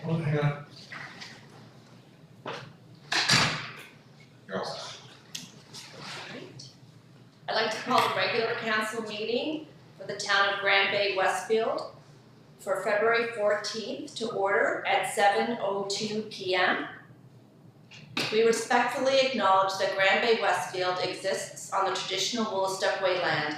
Oh, hang on. Yes. I'd like to call the regular council meeting for the town of Bay-Westfield for February 14th to order at 7:02 p.m. We respectfully acknowledge that Bay-Westfield exists on the traditional Woolastoqua land.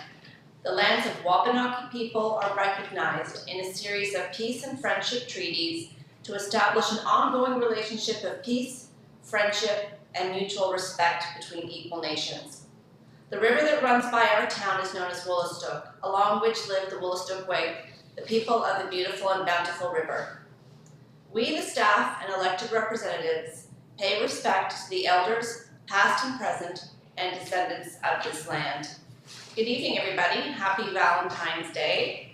The lands of Wabanaki people are recognized in a series of peace and friendship treaties to establish an ongoing relationship of peace, friendship, and mutual respect between equal nations. The river that runs by our town is known as Woolastoq, along which live the Woolastoqua, the people of the beautiful and bountiful river. We, the staff and elected representatives, pay respect to the elders, past and present, and descendants of this land. Good evening, everybody. Happy Valentine's Day.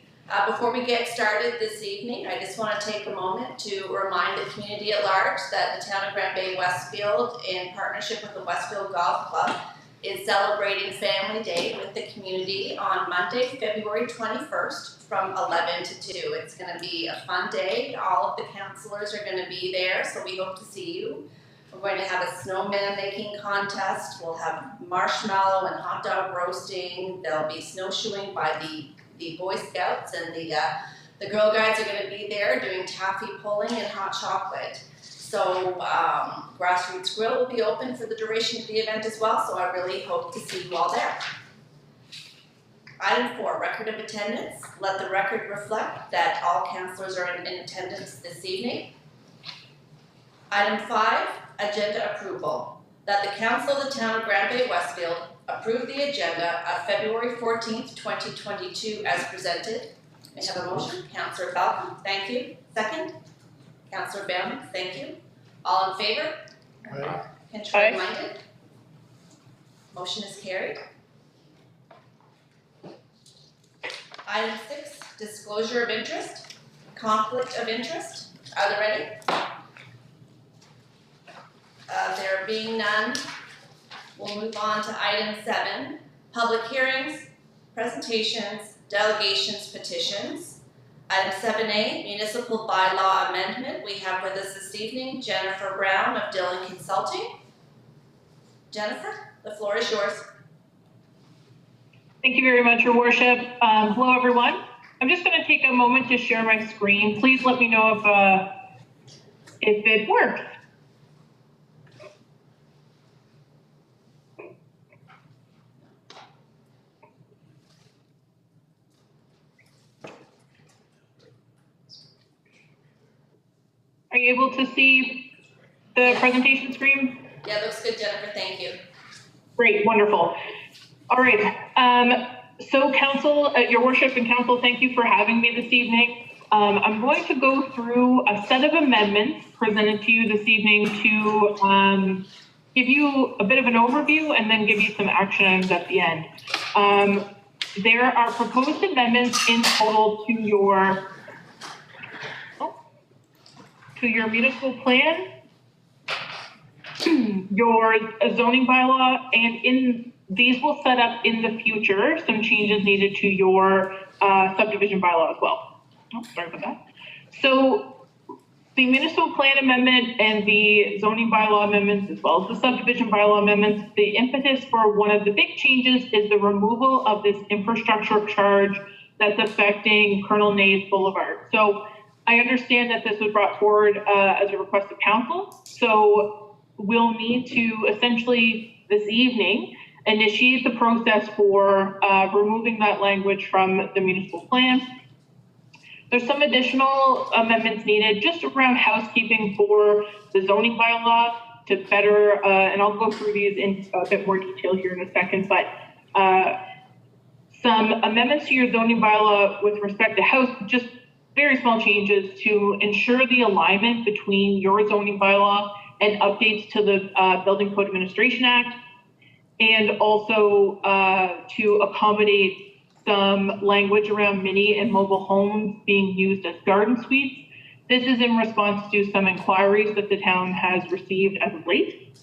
Before we get started this evening, I just want to take a moment to remind the community at large that the town of Bay-Westfield, in partnership with the Westfield Golf Club, is celebrating Family Day with the community on Monday, February 21st from 11 to 2. It's going to be a fun day. All of the councillors are going to be there, so we hope to see you. We're going to have a snowman making contest. We'll have marshmallow and hot dog roasting. There'll be snowshoeing by the Boy Scouts, and the Girl Guides are going to be there doing taffy pulling and hot chocolate. So Grassroots Grill will be open for the duration of the event as well, so I really hope to see you all there. Item 4, record of attendance. Let the record reflect that all councillors are in attendance this evening. Item 5, agenda approval. That the council of the town of Bay-Westfield approve the agenda of February 14th, 2022 as presented. May I have a motion? Councillor Falcon, thank you. Second? Councillor Bowman, thank you. All in favor? Aye. Contrary-minded? Motion is carried. Item 6, disclosure of interest, conflict of interest. Are there any? There being none, we'll move on to item 7, public hearings, presentations, delegations, petitions. Item 7A, municipal bylaw amendment. We have with us this evening Jennifer Brown of Dillon Consulting. Jennifer, the floor is yours. Thank you very much, Your Worship. Hello, everyone. I'm just going to take a moment to share my screen. Please let me know if it works. Are you able to see the presentation screen? Yeah, looks good, Jennifer. Thank you. Great, wonderful. All right. So Council, Your Worship and Council, thank you for having me this evening. I'm going to go through a set of amendments presented to you this evening to give you a bit of an overview and then give you some action items at the end. There are proposed amendments in total to your municipal plan, your zoning bylaw, and these will set up in the future some changes needed to your subdivision bylaw as well. Oh, sorry about that. So the municipal plan amendment and the zoning bylaw amendments, as well as the subdivision bylaw amendments, the impetus for one of the big changes is the removal of this infrastructure charge that's affecting Colonel Nays Boulevard. So I understand that this was brought forward as a request of council. So we'll need to essentially this evening initiate the process for removing that language from the municipal plan. There's some additional amendments needed just around housekeeping for the zoning bylaw to better, and I'll go through these in a bit more detail here in a second, but some amendments to your zoning bylaw with respect to house, just very small changes to ensure the alignment between your zoning bylaw and updates to the Building Code Administration Act, and also to accommodate some language around mini and mobile homes being used as garden suites. This is in response to some inquiries that the town has received as of late.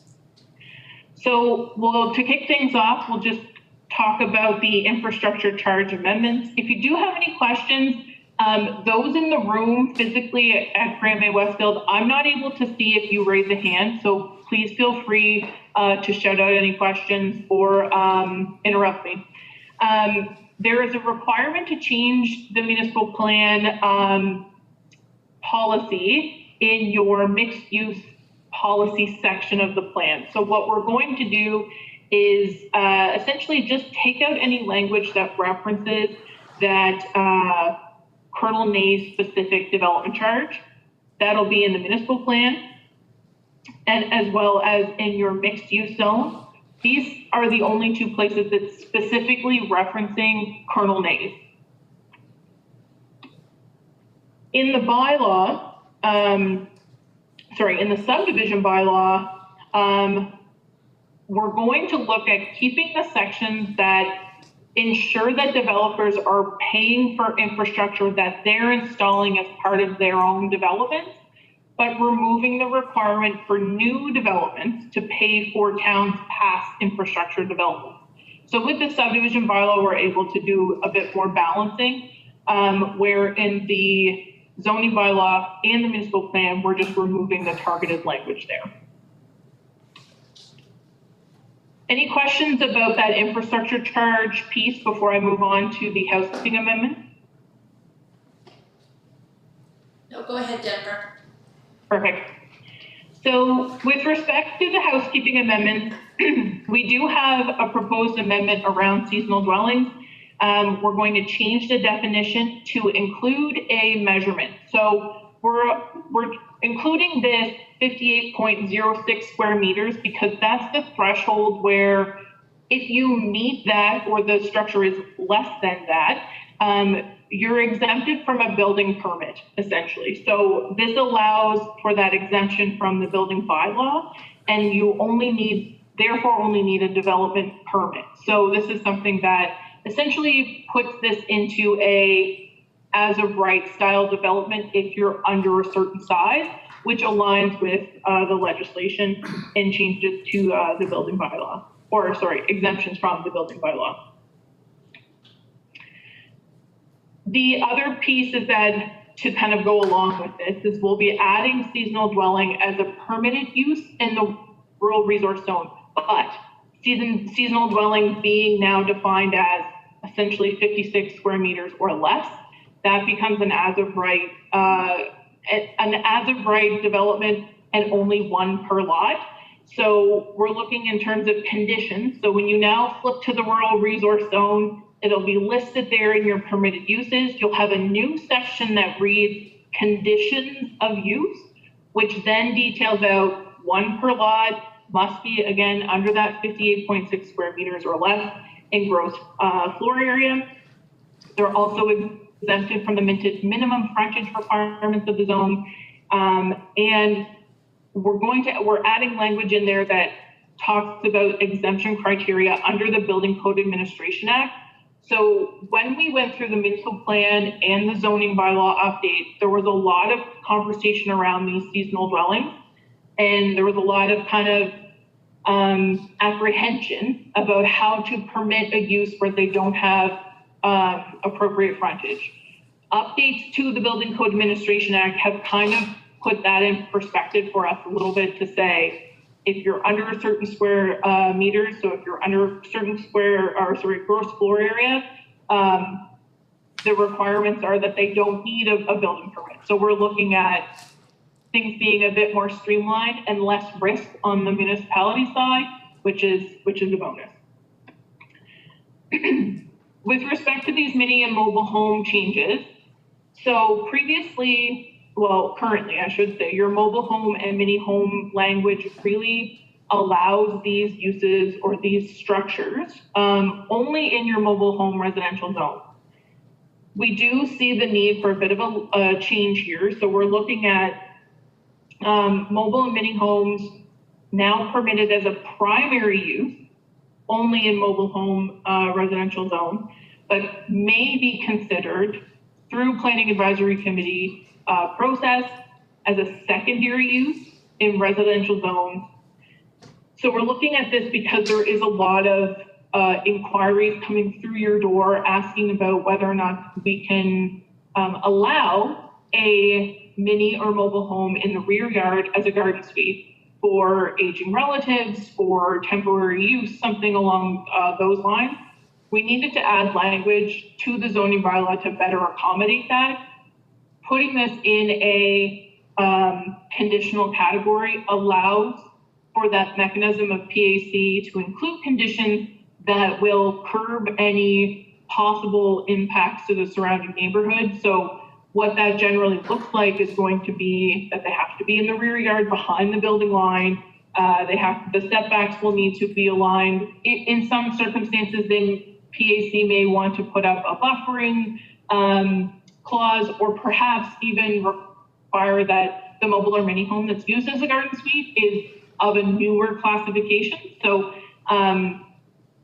So to kick things off, we'll just talk about the infrastructure charge amendments. If you do have any questions, Those in the room physically at Grand Bay-Westfield, I'm not able to see if you raise a hand, so please feel free to shout out any questions or interrupt me. There is a requirement to change the municipal plan policy in your mixed use policy section of the plan. So what we're going to do is essentially just take out any language that references that Colonel Nay's specific development charge. That'll be in the municipal plan, and as well as in your mixed use zone. These are the only two places that's specifically referencing Colonel Nay's. In the bylaw, in the subdivision bylaw, we're going to look at keeping the sections that ensure that developers are paying for infrastructure that they're installing as part of their own development, but removing the requirement for new developments to pay for towns' past infrastructure development. So with the subdivision bylaw, we're able to do a bit more balancing, where in the zoning bylaw and the municipal plan, we're just removing the targeted language there. Any questions about that infrastructure charge piece before I move on to the housekeeping amendment? No, go ahead, Jennifer. Perfect. So with respect to the housekeeping amendment, we do have a proposed amendment around seasonal dwellings. We're going to change the definition to include a measurement. So we're including this 58.06 square meters because that's the threshold where if you meet that or the structure is less than that, you're exempted from a building permit, essentially. So this allows for that exemption from the building bylaw, and you therefore only need a development permit. So this is something that essentially puts this into a as of right style development if you're under a certain size, which aligns with the legislation and changes to the building bylaw, or sorry, exemptions from the building bylaw. The other piece is that to kind of go along with this is we'll be adding seasonal dwelling as a permitted use in the rural resource zone, but seasonal dwelling being now defined as essentially 56 square meters or less, that becomes an as of right development and only one per lot. So we're looking in terms of conditions. So when you now flip to the rural resource zone, it'll be listed there in your permitted uses. You'll have a new section that reads conditions of use, which then details out one per lot, must be again under that 58.6 square meters or less in gross floor area. They're also exempted from the minimum frontage requirements of the zone. And we're adding language in there that talks about exemption criteria under the Building Code Administration Act. So when we went through the municipal plan and the zoning bylaw update, there was a lot of conversation around these seasonal dwellings. And there was a lot of kind of apprehension about how to permit a use where they don't have appropriate frontage. Updates to the Building Code Administration Act have kind of put that in perspective for us a little bit to say, if you're under a certain square meters, so if you're under a certain gross floor area, the requirements are that they don't need a building permit. So we're looking at things being a bit more streamlined and less risk on the municipality side, which is a bonus. With respect to these mini and mobile home changes, so currently I should say, your mobile home and mini home language really allows these uses or these structures only in your mobile home residential zone. We do see the need for a bit of a change here. So we're looking at mobile and mini homes now permitted as a primary use only in mobile home residential zone, but may be considered through Planning Advisory Committee process as a secondary use in residential zones. So we're looking at this because there is a lot of inquiries coming through your door asking about whether or not we can allow a mini or mobile home in the rear yard as a garden suite for aging relatives, for temporary use, something along those lines. We needed to add language to the zoning bylaw to better accommodate that. Putting this in a conditional category allows for that mechanism of PAC to include conditions that will curb any possible impacts to the surrounding neighborhood. So what that generally looks like is going to be that they have to be in the rear yard behind the building line. The setbacks will need to be aligned. In some circumstances, then PAC may want to put up a buffering clause, or perhaps even require that the mobile or mini home that's used as a garden suite is of a newer classification. So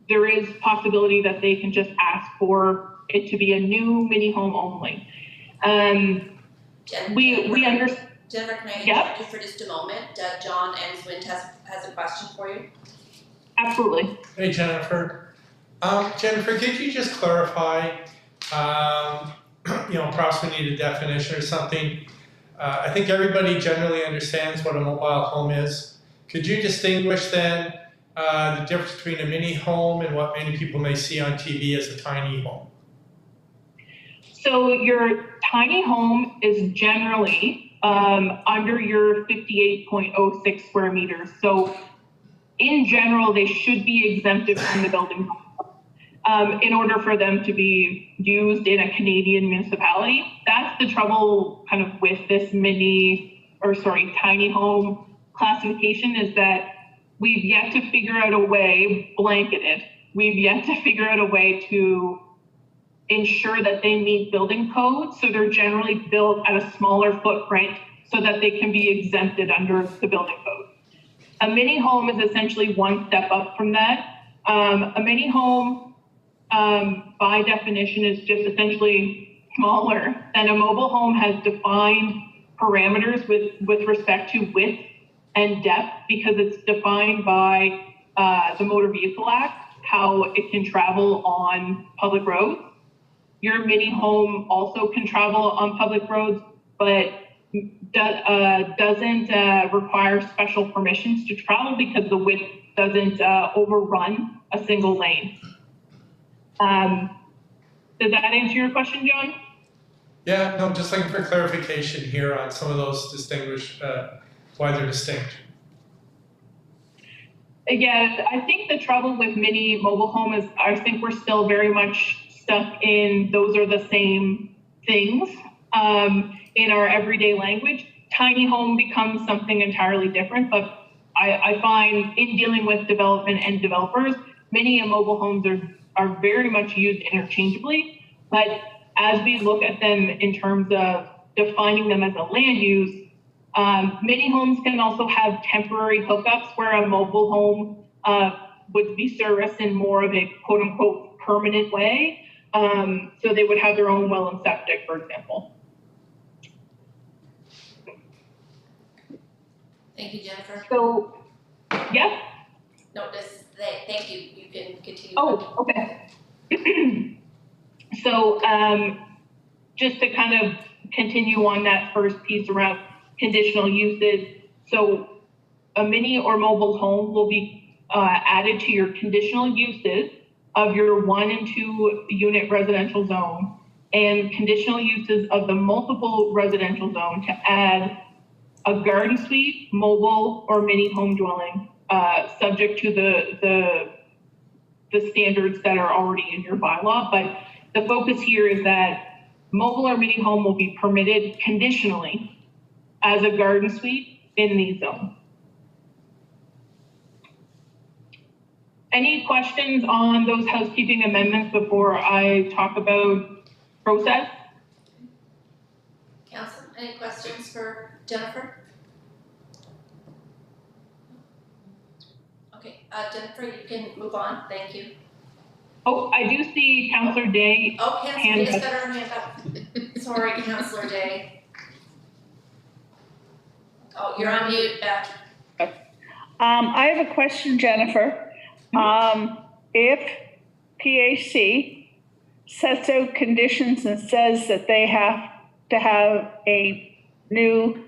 there is possibility that they can just ask for it to be a new mini home only. We understand. Jennifer, can I interrupt you for just a moment? John Enswind has a question for you. Absolutely. Hey, Jennifer. Jennifer, could you just clarify, perhaps we need a definition or something. I think everybody generally understands what a mobile home is. Could you distinguish then the difference between a mini home and what many people may see on TV as a tiny home? So your tiny home is generally under your 58.06 square meters. So in general, they should be exempted from the building code in order for them to be used in a Canadian municipality. That's the trouble kind of with this tiny home classification, is that we've yet to figure out a way, blanketed, we've yet to figure out a way to ensure that they meet building codes. So they're generally built at a smaller footprint so that they can be exempted under the building code. A mini home is essentially one step up from that. A mini home, by definition, is just essentially smaller than a mobile home, has defined parameters with respect to width and depth, because it's defined by the Motor Vehicle Act, how it can travel on public roads. Your mini home also can travel on public roads, but doesn't require special permissions to travel because the width doesn't overrun a single lane. Does that answer your question, John? Yeah, no, just looking for clarification here on some of those distinguished, why they're distinct. Yeah, I think the trouble with mini mobile home is I think we're still very much stuck in those are the same things in our everyday language. Tiny home becomes something entirely different, but I find in dealing with development and developers, mini and mobile homes are very much used interchangeably. But as we look at them in terms of defining them as a land use, mini homes can also have temporary hookups where a mobile home would be serviced in more of a quote unquote permanent way. So they would have their own well and septic, for example. Thank you, Jennifer. So, yes? No, thank you. You can continue. Oh, okay. So, just to kind of continue on that first piece around conditional uses. So, a mini or mobile home will be added to your conditional uses of your 1 and 2 unit residential zone, and conditional uses of the multiple residential zone to add a garden suite, mobile, or mini home dwelling, subject to the standards that are already in your bylaw. But the focus here is that mobile or mini home will be permitted conditionally as a garden suite in these zones. Any questions on those housekeeping amendments before I talk about process? Council, any questions for Jennifer? Okay, Jennifer, you can move on. Thank you. Oh, I do see Councillor Day. Oh, Councillor Day's got her hand up. Sorry, Councillor Day. Oh, you're on mute, Beth. I have a question, Jennifer. If PAC sets out conditions and says that they have to have a new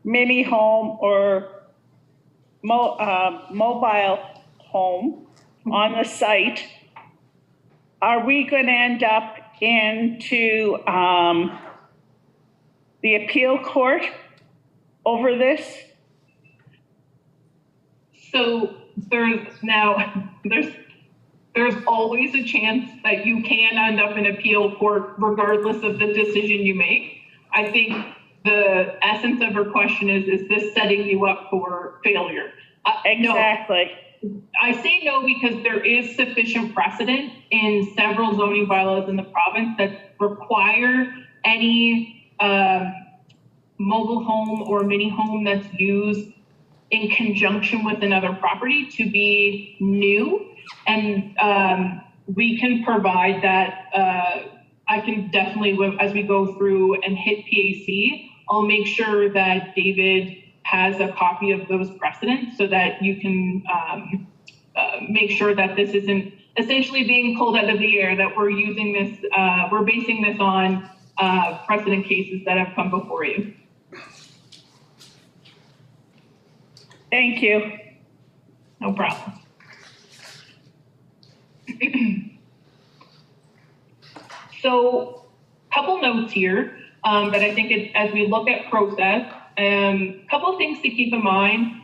mini home or mobile home on the site, are we going to end up into the appeal court over this? So there's always a chance that you can end up in appeal court regardless of the decision you make. I think the essence of her question is this setting you up for failure? Exactly. No. I say no because there is sufficient precedent in several zoning bylaws in the province that require any mobile home or mini home that's used in conjunction with another property to be new. And we can provide that. I can definitely, as we go through and hit PAC, I'll make sure that David has a copy of those precedents so that you can make sure that this isn't essentially being pulled out of the air, that we're using this, we're basing this on precedent cases that have come before you. Thank you. No problem. So, couple notes here that I think as we look at process, couple of things to keep in mind.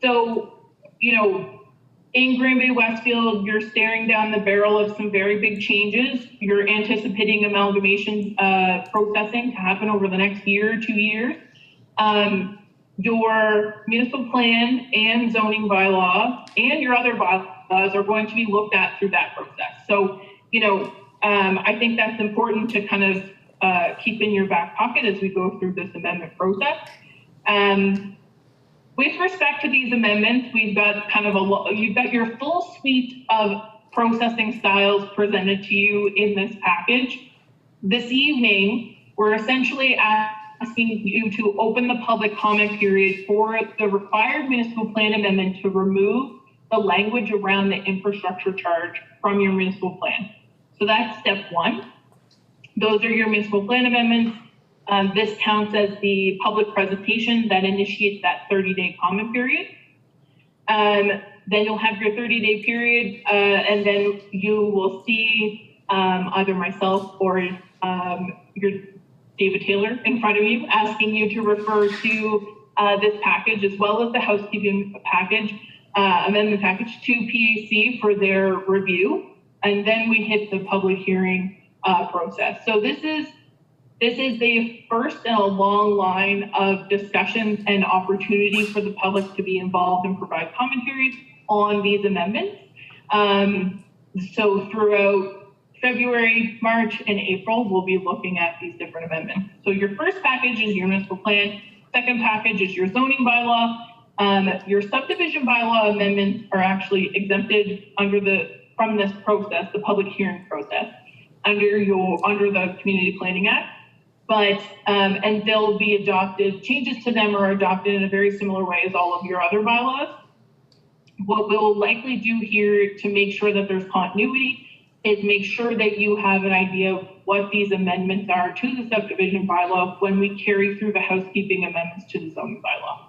So, in Green Bay-Westfield, you're staring down the barrel of some very big changes. You're anticipating amalgamation processing to happen over the next year or 2 years. Your municipal plan and zoning bylaw and your other bylaws are going to be looked at through that process. So, I think that's important to kind of keep in your back pocket as we go through this amendment process. With respect to these amendments, we've got you've got your full suite of processing styles presented to you in this package. This evening, we're essentially asking you to open the public comment period for the required municipal plan amendment to remove the language around the infrastructure charge from your municipal plan. So that's step one. Those are your municipal plan amendments. This counts as the public presentation that initiates that 30-day comment period. Then you'll have your 30-day period, and then you will see either myself or your David Taylor in front of you, asking you to refer to this package as well as the housekeeping package, amendment package to PAC for their review. And then we hit the public hearing process. So this is the first in a long line of discussions and opportunity for the public to be involved and provide commentary on these amendments. So throughout February, March, and April, we'll be looking at these different amendments. So your first package is your municipal plan. Second package is your zoning bylaw. Your subdivision bylaw amendments are actually exempted from this process, the public hearing process, under the Community Planning Act. But, and they'll be adopted, changes to them are adopted in a very similar way as all of your other bylaws. What we'll likely do here to make sure that there's continuity is make sure that you have an idea of what these amendments are to the subdivision bylaw when we carry through the housekeeping amendments to the zoning bylaw.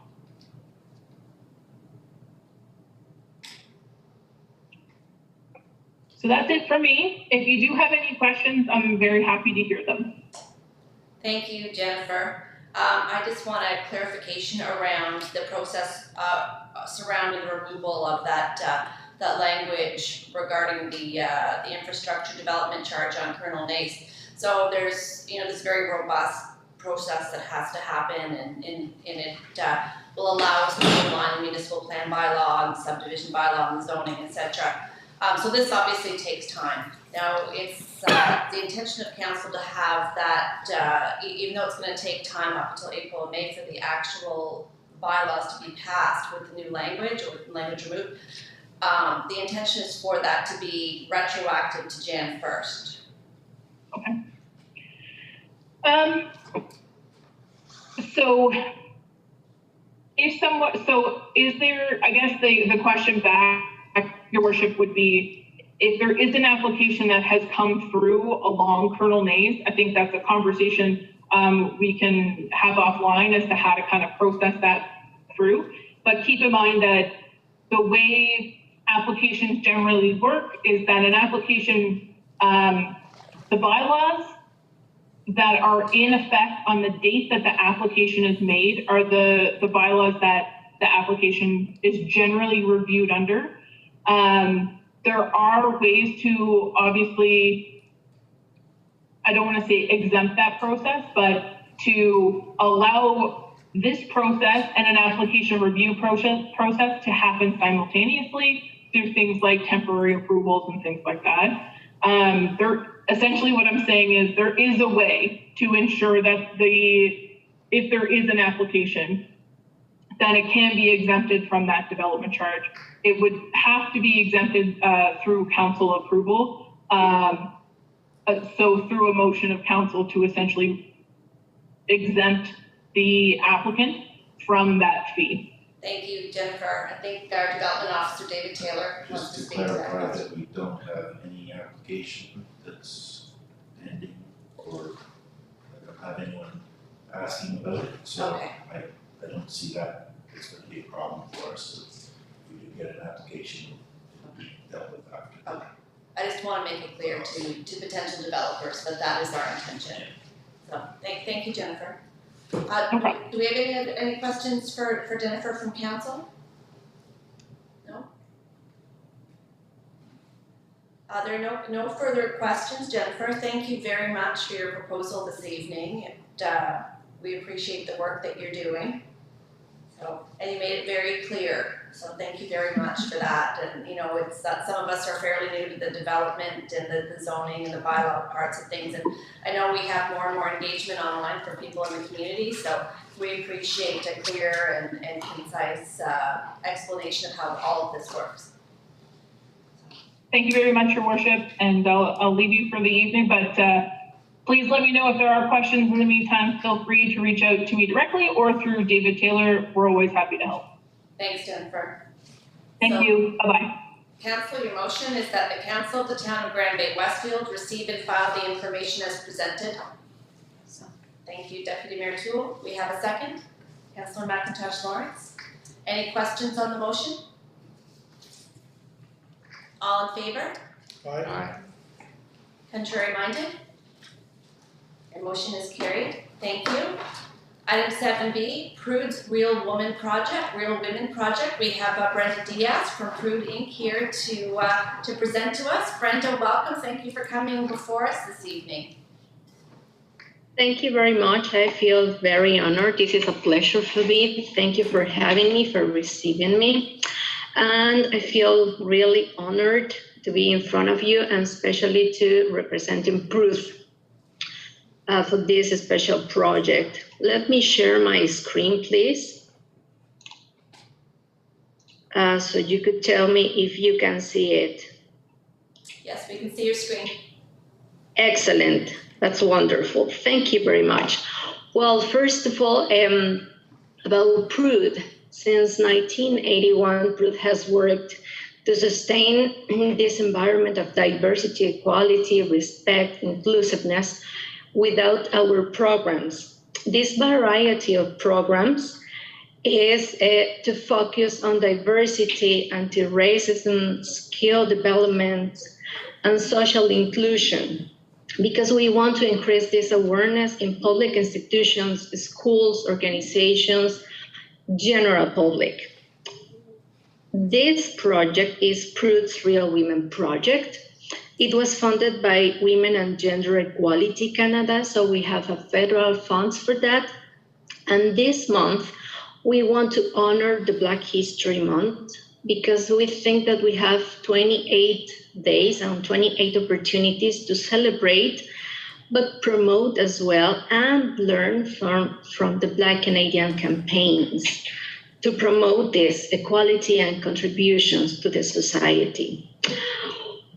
So that's it for me. If you do have any questions, I'm very happy to hear them. Thank you, Jennifer. I just want a clarification around the process surrounding the removal of that language regarding the infrastructure development charge on Colonel Nace. So there's this very robust process that has to happen, and it will allow us to align the municipal plan bylaw and the subdivision bylaw and the zoning, etc. So this obviously takes time. Now, it's the intention of council to have that, even though it's going to take time up until April and May for the actual bylaws to be passed with the new language or with the language removed, the intention is for that to be retroactive to Jan 1st. Okay. So is there, I guess the question back, Your Worship, would be, if there is an application that has come through along Colonel Nays, I think that's a conversation we can have offline as to how to kind of process that through. But keep in mind that the way applications generally work is that an application, the bylaws that are in effect on the date that the application is made are the bylaws that the application is generally reviewed under. There are ways to obviously, I don't want to say exempt that process, but to allow this process and an application review process to happen simultaneously through things like temporary approvals and things like that. Essentially what I'm saying is there is a way to ensure that if there is an application, that it can be exempted from that development charge. It would have to be exempted through council approval. So through a motion of council to essentially exempt the applicant from that fee. Thank you, Jennifer. I think our development officer, David Taylor, wants to Just to speak to that. clarify that we don't have any application that's pending, or I don't have anyone asking about it, so Okay. I don't see that it's gonna be a problem for us if we do get an application, it'll be dealt with after. Okay. I just want to make it clear to potential developers that that is our intention. So, thank you, Jennifer. Okay. Do we have any questions for Jennifer from council? No? There are no further questions. Jennifer, thank you very much for your proposal this evening. We appreciate the work that you're doing. So, and you made it very clear. So thank you very much for that. And it's that some of us are fairly new to the development and the zoning and the bylaw parts of things. And I know we have more and more engagement online from people in the community. So we appreciate a clear and concise explanation of how all of this works. Thank you very much, Your Worship, and I'll leave you for the evening, but please let me know if there are questions in the meantime. Feel free to reach out to me directly or through David Taylor. We're always happy to help. Thanks, Jennifer. Thank you. Bye-bye. Council, your motion is that the Council of the Town of Grand Bay-Westfield receive and file the information as presented. So, thank you, Deputy Mayor Toole. We have a second. Councillor McIntosh Lawrence. Any questions on the motion? All in favor? Aye. Contrary minded? Your motion is carried. Thank you. Item 7B, Prude's Real Women Project. We have Brenda Diaz from Prude Inc. here to present to us. Brenda, welcome. Thank you for coming before us this evening. Thank you very much. I feel very honored. This is a pleasure for me. Thank you for having me, for receiving me. And I feel really honored to be in front of you and especially to representing Prude for this special project. Let me share my screen, please. So you could tell me if you can see it. Yes, we can see your screen. Excellent. That's wonderful. Thank you very much. Well, first of all, about Prude. Since 1981, Prude has worked to sustain this environment of diversity, equality, respect, inclusiveness without our programs. This variety of programs is to focus on diversity, anti-racism, skill development, and social inclusion, because we want to increase this awareness in public institutions, schools, organizations, general public. This project is Prude's Real Women Project. It was funded by Women and Gender Equality Canada, so we have a federal funds for that. And this month, we want to honor the Black History Month because we think that we have 28 days and 28 opportunities to celebrate, but promote as well and learn from the Black Canadian campaigns to promote this equality and contributions to the society.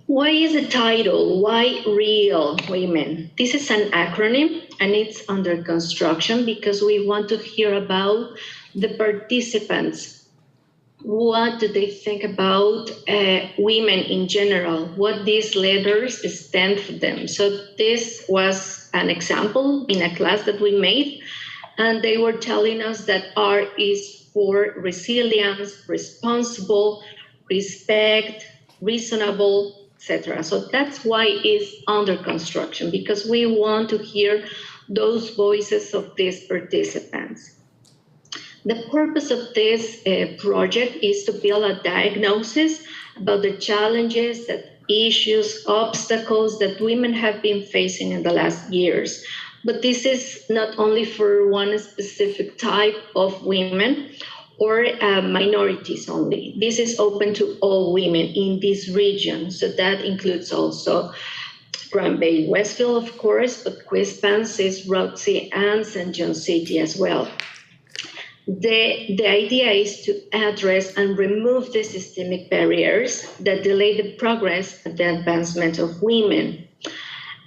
Why is the title? Why Real Women? This is an acronym and it's under construction because we want to hear about the participants what do they think about women in general, what these letters stand for them. So this was an example in a class that we made, and they were telling us that R is for resilience, responsible, respect, reasonable, etc. So that's why it's under construction, because we want to hear those voices of these participants. The purpose of this project is to build a diagnosis about the challenges, issues, obstacles that women have been facing in the last years. But this is not only for one specific type of women or minorities only. This is open to all women in this region. So that includes also Grand Bay-Westfield, of course, but Quispens, Roxy, and St. John City as well. The idea is to address and remove the systemic barriers that delay the progress and the advancement of women.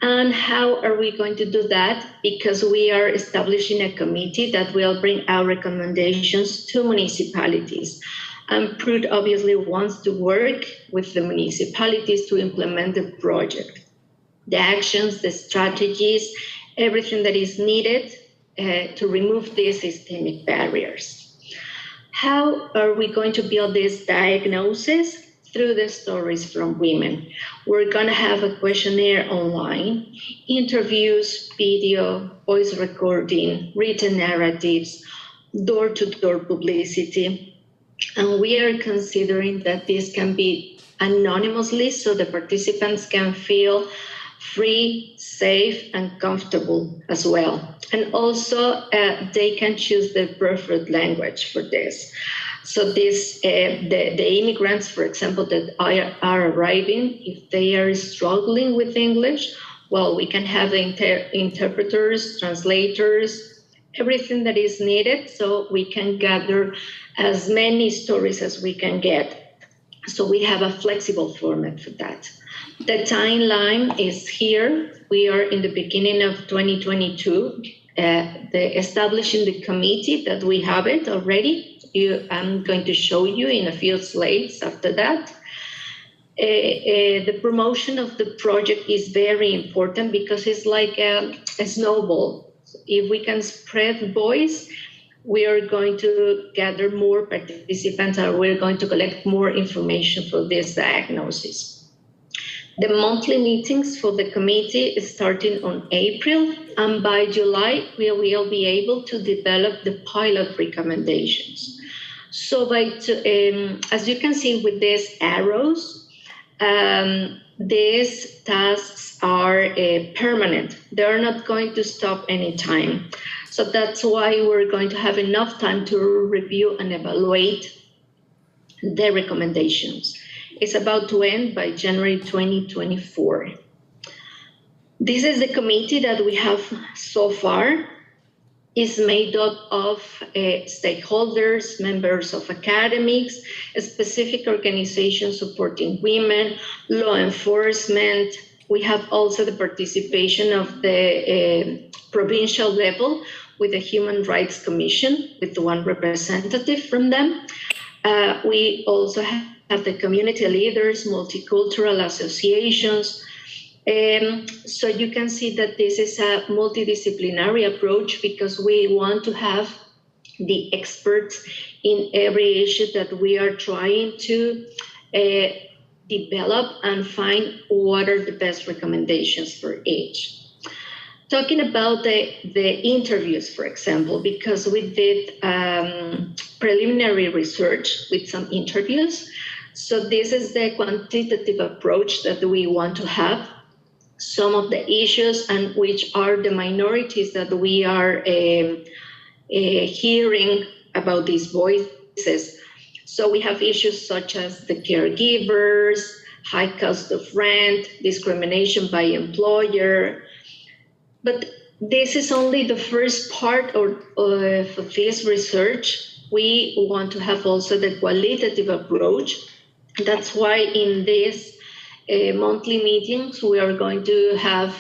And how are we going to do that? Because we are establishing a committee that will bring our recommendations to municipalities. And PRUD obviously wants to work with the municipalities to implement the project. The actions, the strategies, everything that is needed to remove these systemic barriers. How are we going to build this diagnosis? Through the stories from women. We're going to have a questionnaire online, interviews, video, voice recording, written narratives, door-to-door publicity. And we are considering that this can be anonymously so the participants can feel free, safe, and comfortable as well. And also they can choose their preferred language for this. So this, the immigrants, for example, that are arriving, if they are struggling with English, well, we can have interpreters, translators, everything that is needed so we can gather as many stories as we can get. So we have a flexible format for that. The timeline is here. We are in the beginning of 2022, establishing the committee that we have it already. I'm going to show you in a few slides after that. The promotion of the project is very important because it's like a snowball. If we can spread the voice, we are going to gather more participants and we're going to collect more information for this diagnosis. The monthly meetings for the committee is starting on April, and by July, we will be able to develop the pilot recommendations. So as you can see with these arrows, these tasks are permanent. They're not going to stop anytime. So that's why we're going to have enough time to review and evaluate the recommendations. It's about to end by January 2024. This is the committee that we have so far. It's made up of stakeholders, members of academics, specific organizations supporting women, law enforcement. We have also the participation of the provincial level with the Human Rights Commission, with one representative from them. We also have the community leaders, multicultural associations. So you can see that this is a multidisciplinary approach because we want to have the experts in every issue that we are trying to develop and find what are the best recommendations for each. Talking about the interviews, for example, because we did preliminary research with some interviews. So this is the quantitative approach that we want to have. Some of the issues and which are the minorities that we are hearing about these voices. So we have issues such as the caregivers, high cost of rent, discrimination by employer. But this is only the first part for this research. We want to have also the qualitative approach. That's why in this monthly meetings, we are going to have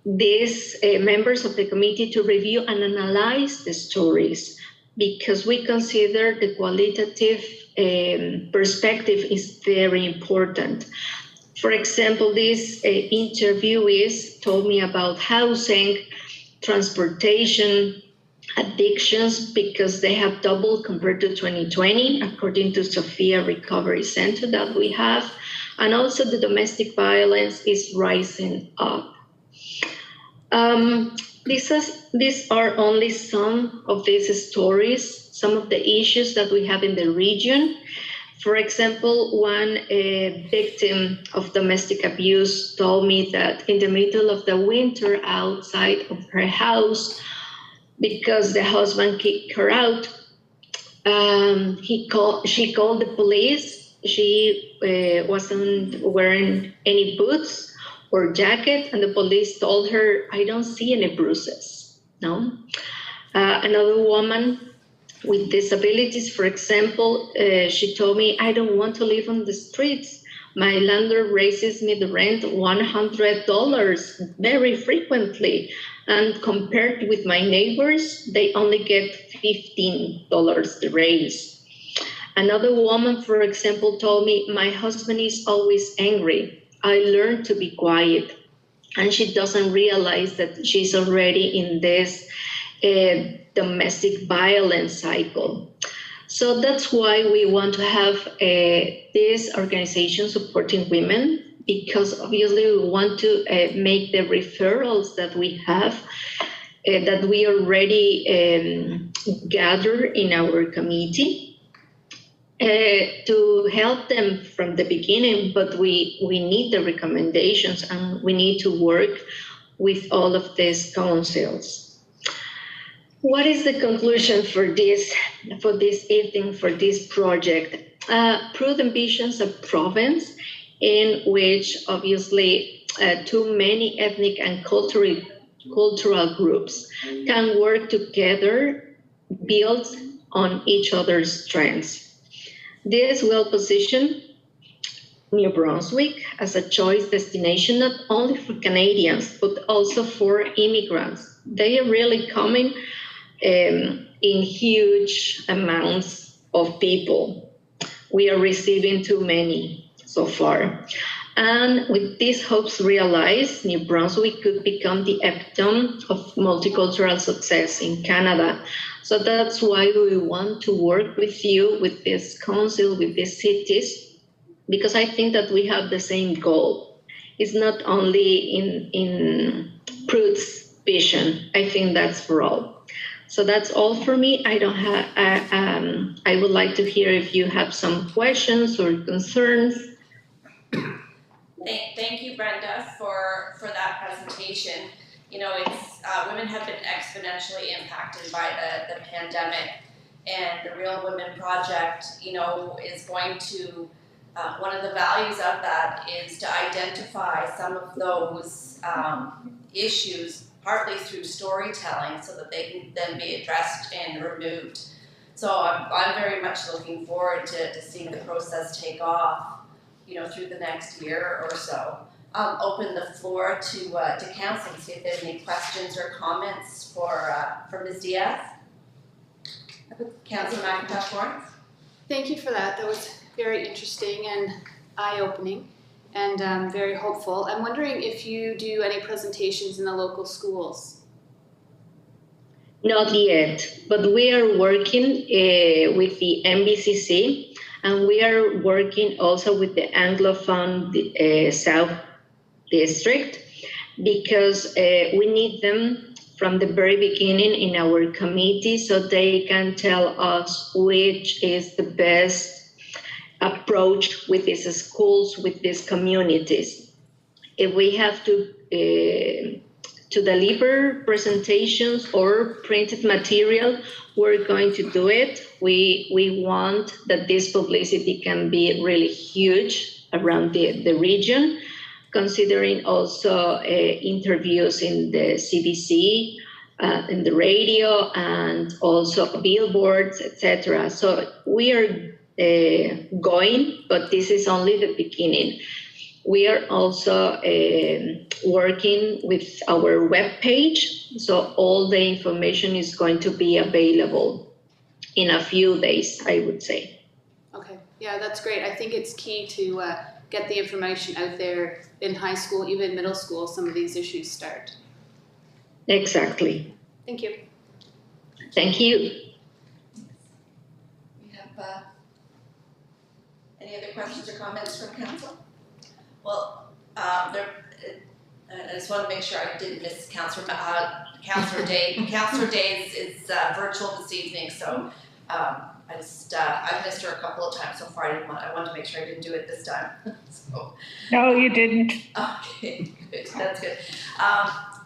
these members of the committee to review and analyze the stories because we consider the qualitative perspective is very important. For example, this interviewee told me about housing, transportation, addictions, because they have doubled compared to 2020, according to Sophia Recovery Center that we have. And also the domestic violence is rising up. These are only some of these stories, some of the issues that we have in the region. For example, one victim of domestic abuse told me that in the middle of the winter outside of her house, because the husband kicked her out, she called the police. She wasn't wearing any boots or jacket, and the police told her, "I don't see any bruises." No. Another woman with disabilities, for example, she told me, "I don't want to live on the streets. My landlord raises me the rent $100 very frequently. And compared with my neighbors, they only get $15 the raise." Another woman, for example, told me, "My husband is always angry. I learned to be quiet." And she doesn't realize that she's already in this domestic violence cycle. So that's why we want to have this organization supporting women, because obviously we want to make the referrals that we have, that we already gather in our committee, to help them from the beginning, but we need the recommendations and we need to work with all of these councils. What is the conclusion for this evening, for this project? Prudent Visions of Province, in which obviously too many ethnic and cultural groups can work together, build on each other's strengths. This will position New Brunswick as a choice destination, not only for Canadians, but also for immigrants. They are really coming in huge amounts of people. We are receiving too many so far. And with these hopes realized, New Brunswick could become the epitome of multicultural success in Canada. So that's why we want to work with you, with this council, with these cities, because I think that we have the same goal. It's not only in Prude's vision. I think that's for all. So that's all for me. I don't have. I would like to hear if you have some questions or concerns. Thank you, Brenda, for that presentation. You know, it's women have been exponentially impacted by the pandemic, and the Real Women Project, you know, is going to one of the values of that is to identify some of those issues, partly through storytelling, so that they can then be addressed and removed. So I'm very much looking forward to seeing the process take off, you know, through the next year or so. I'll open the floor to council and see if there's any questions or comments for Ms. Diaz. Councilor McIntosh-Lawrence. Thank you for that. That was very interesting and eye-opening and very hopeful. I'm wondering if you do any presentations in the local schools. Not yet, but we are working with the MBCC, and we are working also with the Anglophone South District, because we need them from the very beginning in our committee, so they can tell us which is the best approach with these schools, with these communities. If we have to deliver presentations or printed material, we're going to do it. We want that this publicity can be really huge around the region, considering also interviews in the CBC, in the radio, and also billboards, etc. So we are going, but this is only the beginning. We are also working with our webpage, so all the information is going to be available. in a few days, I would say. Okay, yeah, that's great. I think it's key to get the information out there in high school, even middle school, some of these issues start. Exactly. Thank you. Thank you. We have any other questions or comments from council? Well, I just want to make sure I didn't miss Councillor Day. Councillor Day is virtual this evening, so I've missed her a couple of times so far. I wanted to make sure I didn't do it this time. So, No, you didn't. okay, good. That's good.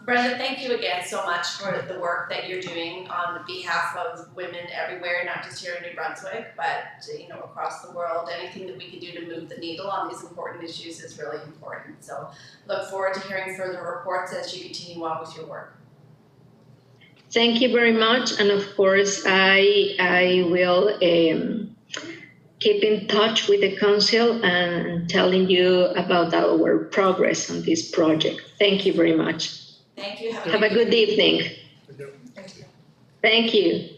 Brenda, thank you again so much for the work that you're doing on behalf of women everywhere, not just here in New Brunswick, but across the world. Anything that we can do to move the needle on these important issues is really important. So look forward to hearing further reports as you continue on with your work. Thank you very much. And of course, I will keep in touch with the council and telling you about our progress on this project. Thank you very much. Thank you. Have a good evening. Thank you. Thank you.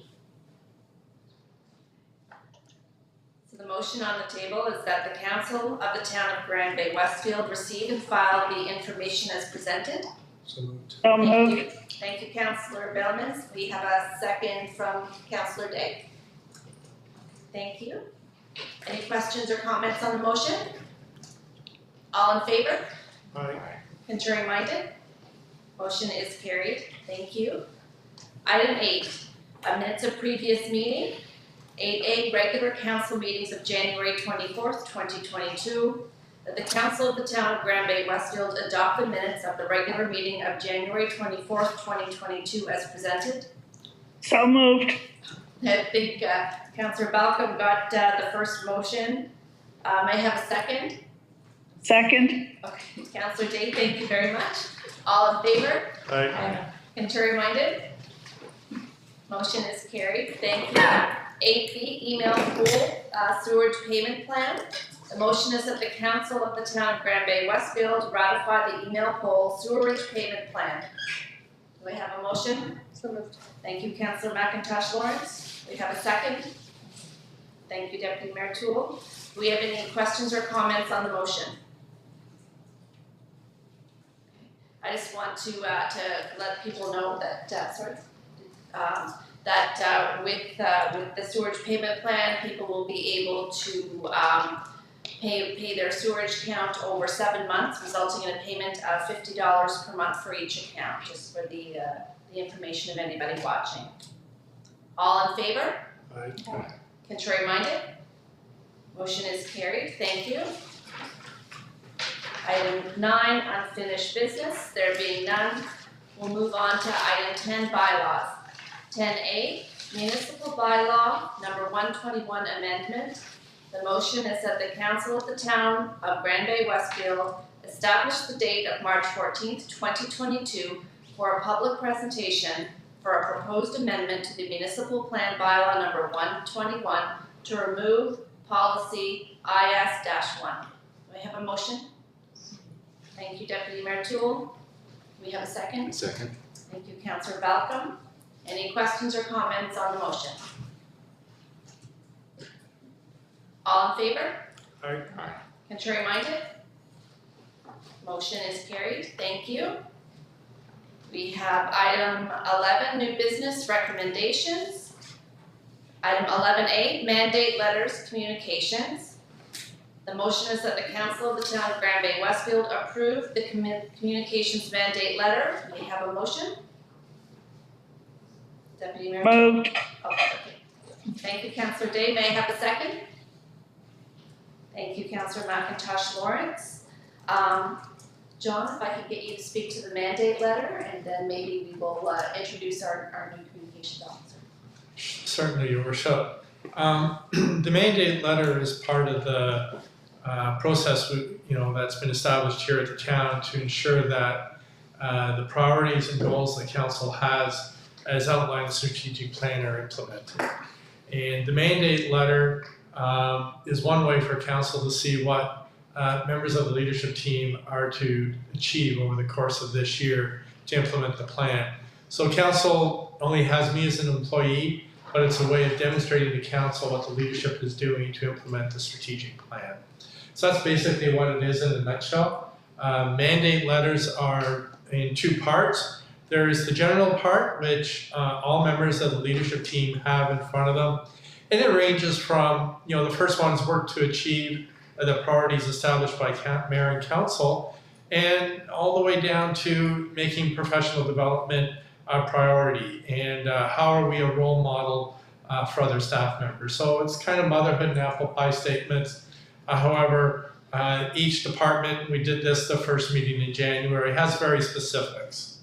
So the motion on the table is that the council of the town of Grand Bay-Westfield receive and file the information as presented. So moved. So Thank moved. you. Thank you, Councillor Bellmans. We have a second from Councillor Day. Thank you. Any questions or comments on the motion? All in favor? Aye. Contrary minded? Motion is carried. Thank you. Item 8, minutes of previous meeting. 8A, regular council meetings of January 24th, 2022. That the council of the town of Grand Bay-Westfield adopt the minutes of the regular meeting of January 24th, 2022 as presented. So moved. I think Councillor Balcom got the first motion. May I have a second? Second. Okay, Councillor Day, thank you very much. All in favor? Aye. Contrary minded? Motion is carried. Thank you. 8B, email pool sewage payment plan. The motion is that the council of the town of Grand Bay-Westfield ratify the email poll sewerage payment plan. Do we have a motion? So moved. Thank you, Councillor McIntosh Lawrence. We have a second. Thank you, Deputy Mayor Toole. Do we have any questions or comments on the motion? I just want to let people know that with the sewage payment plan, people will be able to pay their sewage account over 7 months, resulting in a payment of $50 per month for each account, just for the information of anybody watching. All in favor? Aye. Contrary minded? Motion is carried. Thank you. Item 9, unfinished business. There being none, we'll move on to item 10, bylaws. 10A, municipal bylaw number 121 amendment. The motion is that the council of the town of Grand Bay-Westfield establish the date of March 14th, 2022 for a public presentation for a proposed amendment to the municipal plan bylaw number 121 to remove policy IS-1. Do I have a motion? Thank you, Deputy Mayor Toole. Do we have a second? Second. Thank you, Councillor Balcom. Any questions or comments on the motion? All in favor? Aye. Contrary minded? Motion is carried. Thank you. We have item 11, new business recommendations. Item 11A, mandate letters, communications. The motion is that the council of the town of Grand Bay-Westfield approve the communications mandate letter. May I have a motion? Deputy Mayor. Moved. Okay. Thank you, Councillor Day. May I have a second? Thank you, Councillor McIntosh Lawrence. John, if I could get you to speak to the mandate letter, and then maybe we will introduce our new communications officer. Certainly, Your Worship. The mandate letter is part of the process that's been established here at the town to ensure that the priorities and goals the council has as outlined in the strategic plan are implemented. And the mandate letter is one way for council to see what members of the leadership team are to achieve over the course of this year to implement the plan. So council only has me as an employee but it's a way of demonstrating to council what the leadership is doing to implement the strategic plan. So that's basically what it is in a nutshell. Mandate letters are in two parts. There is the general part, which all members of the leadership team have in front of them. And it ranges from, the first one is work to achieve the priorities established by mayor and council, and all the way down to making professional development a priority, and how are we a role model for other staff members. So it's kind of motherhood and apple pie statements. However, each department, we did this the first meeting in January, has very specifics.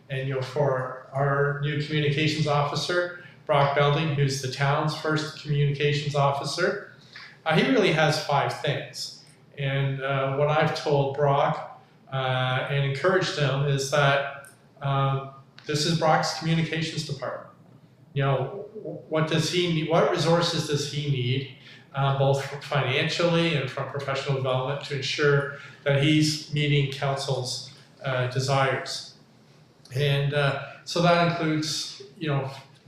And for our new communications officer, Brock Belding, who's the town's first communications officer, he really has 5 things. And what I've told Brock and encouraged him is that this is Brock's communications department. What does he need? What resources does he need, both financially and from professional development, to ensure that he's meeting council's desires? And so that includes,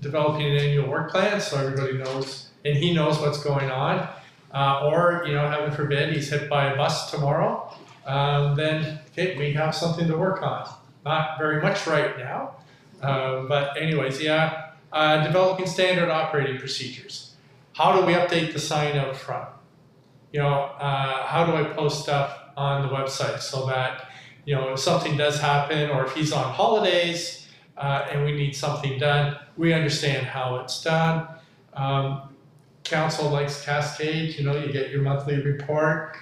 developing an annual work plan so everybody knows, and he knows what's going on. Or, heaven forbid, he's hit by a bus tomorrow, then, okay, we have something to work on. Not very much right now, but anyways, developing standard operating procedures. How do we update the sign out front? How do I post stuff on the website so that, if something does happen, or if he's on holidays and we need something done, we understand how it's done. Council likes Cascade, you get your monthly report.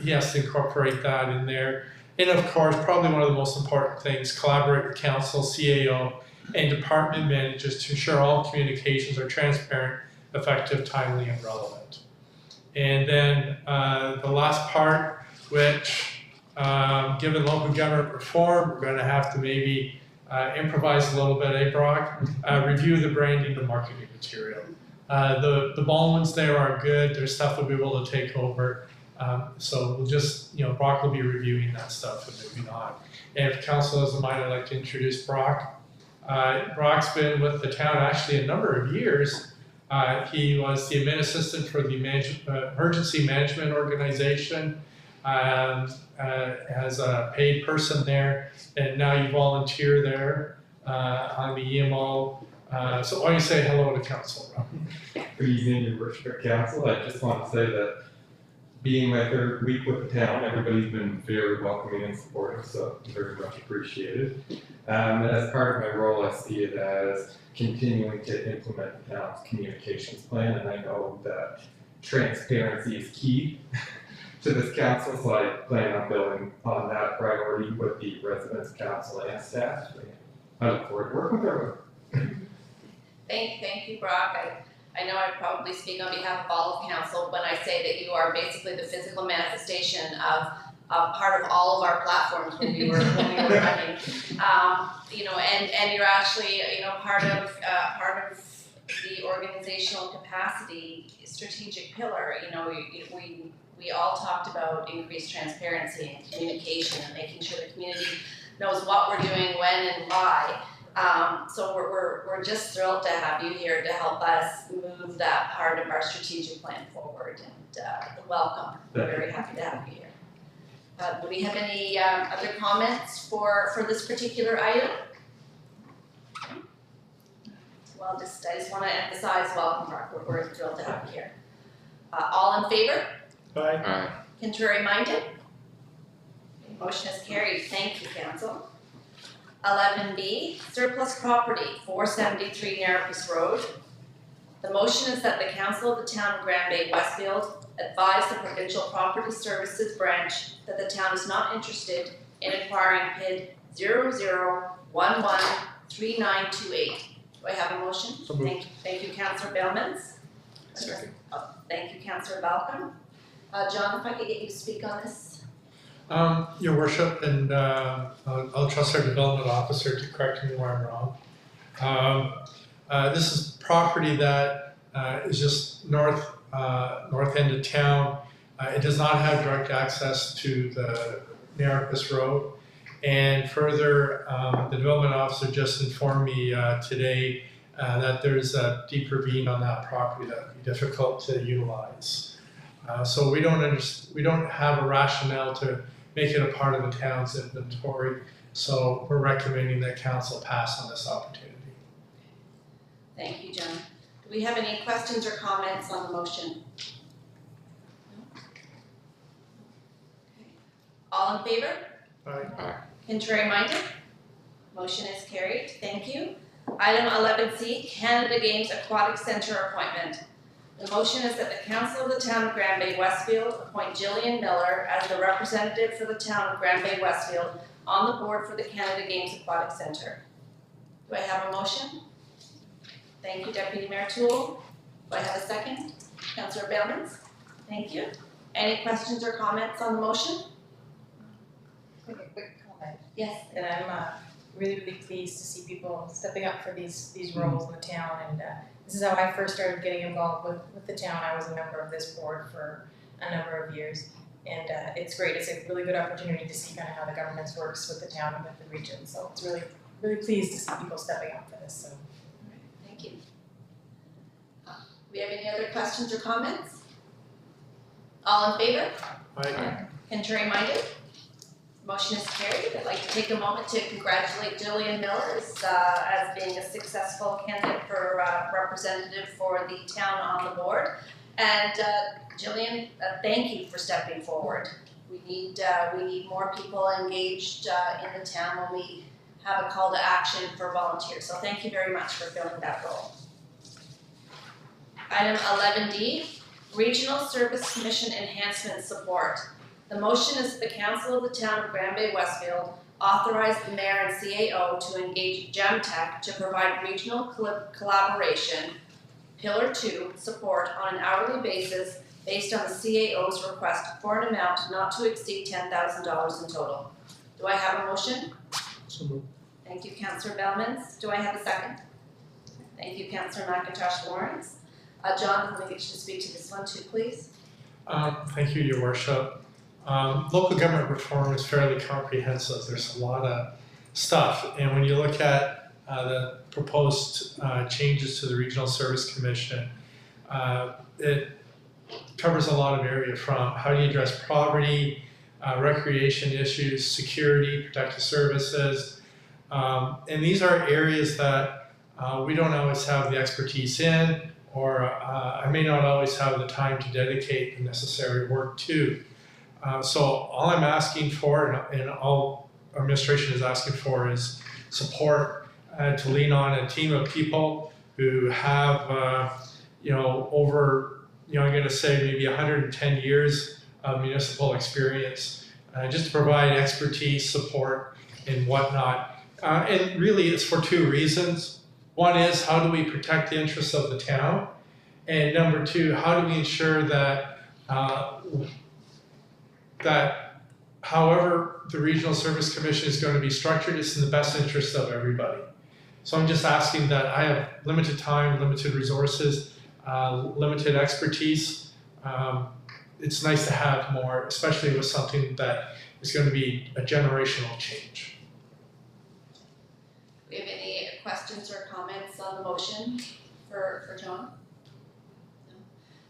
He has to incorporate that in there. And of course, probably one of the most important things, collaborate with council, CAO, and department managers to ensure all communications are transparent, effective, timely, and relevant. And then the last part, which given local government reform, we're going to have to maybe improvise a little bit, Brock? Review the branding and marketing material. The Baldwins there are good. There's stuff that we will take over. So we'll just, Brock will be reviewing that stuff and maybe not. And if council doesn't mind, I'd like to introduce Brock. Brock's been with the town actually a number of years. He was the admin assistant for the emergency management organization, as a paid person there, and now you volunteer there on the EMO. So why don't you say hello to council, Rob? Good evening, your worship at council. I just want to say that being my 3rd week with the town, everybody's been very welcoming and supportive, so very much appreciated. And as part of my role, I see it as continuing to implement the town's communications plan, and I know that transparency is key to this council, so I plan on building on that priority with the residents, council, and staff. I look forward to working with everyone. Thank you, Brock. I know I probably speak on behalf of all of council when I say that you are basically the physical manifestation of part of all of our platforms when we were running. And you're actually part of the organizational capacity strategic pillar. We all talked about increased transparency and communication and making sure the community knows what we're doing, when, and why. So we're just thrilled to have you here to help us move that part of our strategic plan forward, and welcome. We're very happy to have you here. Do we have any other comments for this particular item? Well, I just want to emphasize welcome, Mark. We're thrilled to have you here. All in favor? Aye. Contrary minded? Motion is carried. Thank you, council. 11B, surplus property, 473 Narrapus Road. The motion is that the council of the town of Grand Bay-Westfield advise the Provincial Property Services Branch that the town is not interested in acquiring PID 00113928. Do I have a motion? So moved. Thank you, Councillor Bellmans. Second. Thank you, Councillor Balcom. John, if I could get you to speak on this. Your worship, and I'll trust our development officer to correct me where I'm wrong. This is property that is just north end of town. It does not have direct access to the Narrapus Road. And further, the development officer just informed me today that there's a deep ravine on that property that would be difficult to utilize. So we don't have a rationale to make it a part of the town's inventory. So we're recommending that council pass on this opportunity. Thank you, John. Do we have any questions or comments on the motion? No? Okay. All in favor? Aye. Contrary minded? Motion is carried. Thank you. Item 11C, Canada Games Aquatic Centre appointment. The motion is that the Council of the Town of Grand Bay-Westfield appoint Gillian Miller as the representative for the Town of Grand Bay-Westfield on the board for the Canada Games Aquatic Centre. Do I have a motion? Thank you, Deputy Mayor Toole. Do I have a second? Councillor Bellmans? Thank you. Any questions or comments on the motion? Quick comment. Yes. And I'm really pleased to see people stepping up for these roles in the town. And this is how I first started getting involved with the town. I was a member of this board for a number of years. And it's great. It's a really good opportunity to see kind of how the government works with the town and with the region. So it's really pleased to see people stepping up for this. So. Thank you. Do we have any other questions or comments? All in favor? Aye. Contrary minded? Motion is carried. I'd like to take a moment to congratulate Gillian Miller as being a successful candidate for representative for the town on the board. And Gillian, thank you for stepping forward. We need more people engaged in the town when we have a call to action for volunteers. So thank you very much for filling that role. Item 11D, Regional Service Commission Enhancement Support. The motion is that the Council of the Town of Grand Bay-Westfield authorize the Mayor and CAO to engage GemTech to provide regional collaboration, Pillar 2, support on an hourly basis based on the CAO's request for an amount not to exceed $10,000 in total. Do I have a motion? So moved. Thank you, Councillor Bellmans. Do I have a second? Thank you, Councillor McIntosh Lawrence. John, will you speak to this one too, please? Thank you, Your Worship. Local government reform is fairly comprehensive. There's a lot of stuff, and when you look at the proposed changes to the Regional Service Commission, it covers a lot of area from how do you address poverty, recreation issues, security, protective services, and these are areas that we don't always have the expertise in, or I may not always have the time to dedicate the necessary work to. So all I'm asking for, and all our administration is asking for, is support to lean on a team of people who have, over, I'm going to say maybe 110 years of municipal experience, just to provide expertise, support, and whatnot. And really, it's for two reasons. One is, how do we protect the interests of the town? And number two, how do we ensure that that however the Regional Service Commission is going to be structured, it's in the best interest of everybody. So I'm just asking that I have limited time, limited resources, limited expertise. It's nice to have more, especially with something that is going to be a generational change. Do we have any questions or comments on the motion for John?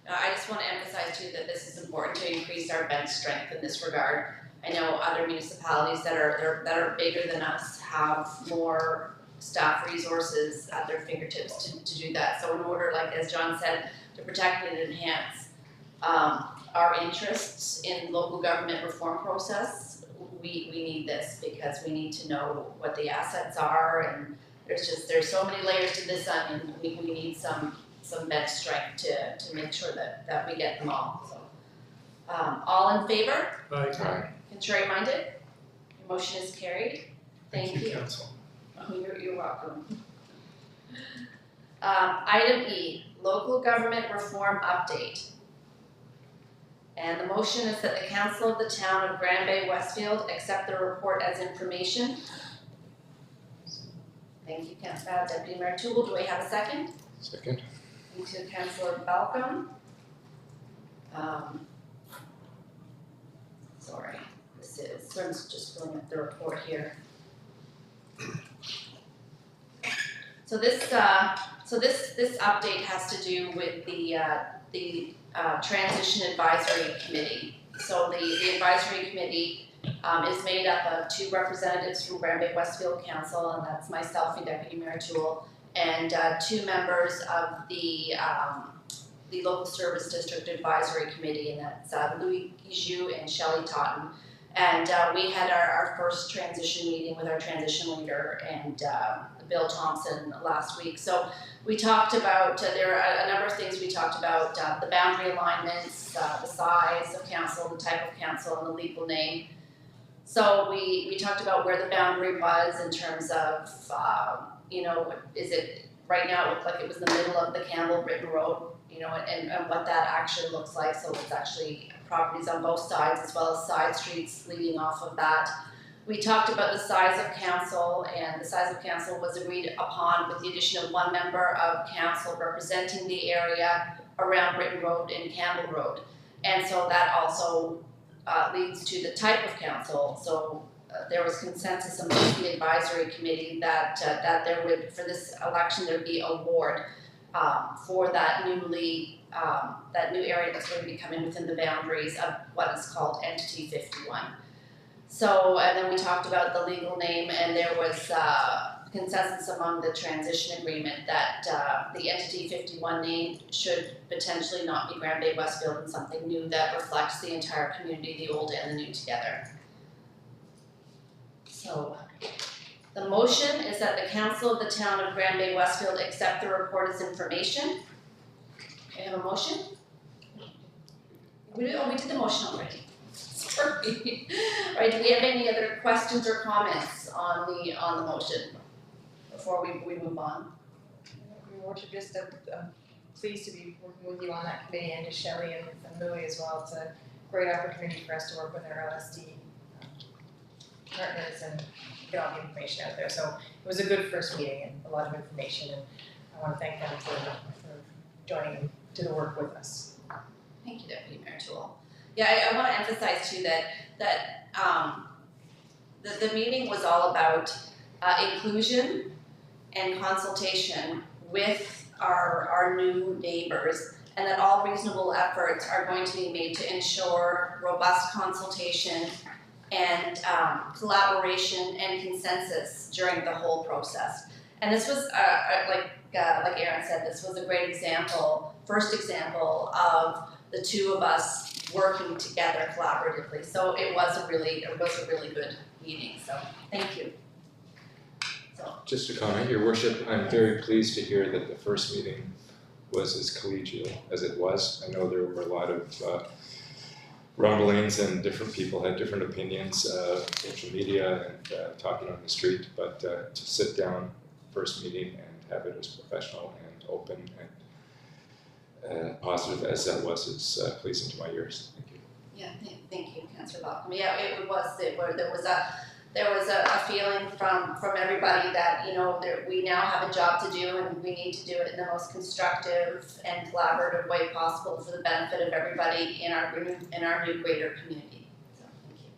I just want to emphasize too that this is important to increase our bench strength in this regard. I know other municipalities that are bigger than us have more staff resources at their fingertips to do that. So in order, like as John said, to protect and enhance our interests in local government reform process, we need this because we need to know what the assets are, and there's so many layers to this onion. We need some bench strength to make sure that we get them all. So, all in favor? Aye. Contrary minded? Your motion is carried. Thank you. Council. Oh, you're welcome. Item E, local government reform update. And the motion is that the Council of the Town of Grand Bay-Westfield accept the report as information. Thank you, Deputy Mayor Toole. Do we have a second? Second. Thank you, Councillor Balcom. Sorry, I'm just pulling up the report here. So this So this update has to do with the Transition Advisory Committee. So the advisory committee is made up of 2 representatives from Grand Bay-Westfield Council, and that's myself and Deputy Mayor Toole, and 2 members of the Local Service District Advisory Committee, and that's Louis Gijou and Shelley Totten. And we had our first transition meeting with our transition leader and Bill Thompson last week. So we talked about, there are a number of things we talked about, the boundary alignments, the size of council, the type of council, and the legal name. So we talked about where the boundary was in terms of, is it, right now it looked like it was the middle of the Campbell-Britton Road, and what that actually looks like. So it's actually properties on both sides as well as side streets leading off of that. We talked about the size of council, and the size of council was agreed upon with the addition of 1 member of council representing the area around Britton Road and Campbell Road. And so that also leads to the type of council. So there was consensus amongst the advisory committee that there would, for this election, there'd be a ward for that that new area that's going to be coming within the boundaries of what is called Entity 51. So, and then we talked about the legal name, and there was consensus among the transition agreement that the Entity 51 name should potentially not be Grand Bay-Westfield, and something new that reflects the entire community, the old and the new together. So, the motion is that the Council of the Town of Grand Bay-Westfield accept the report as information. Okay, I have a motion? We did the motion already. Sorry. All right, do we have any other questions or comments on the motion before we move on? Your Worship, just pleased to be working with you on that committee, and to Shelley and Louis as well. It's a great opportunity for us to work with our LSD partners and get all the information out there. So it was a good first meeting and a lot of information, and I want to thank them for joining to the work with us. Thank you, Deputy Mayor Toole. Yeah, I want to emphasize too that the meeting was all about inclusion and consultation with our new neighbors, and that all reasonable efforts are going to be made to ensure robust consultation and collaboration and consensus during the whole process. And this was, like Aaron said, this was a great example, first example of the 2 of us working together collaboratively. So it was a really good meeting. So thank you. Just a comment, Your Worship, I'm very pleased to hear that the first meeting was as collegial as it was. I know there were a lot of rumblings and different people had different opinions, social media and talking on the street, but to sit down first meeting and have it as professional and open and positive as that was is pleasing to my ears. Thank you. Yeah, thank you, Councillor Malcolm. Yeah, there was a feeling from everybody that we now have a job to do, and we need to do it in the most constructive and collaborative way possible for the benefit of everybody in our new greater community. So thank you.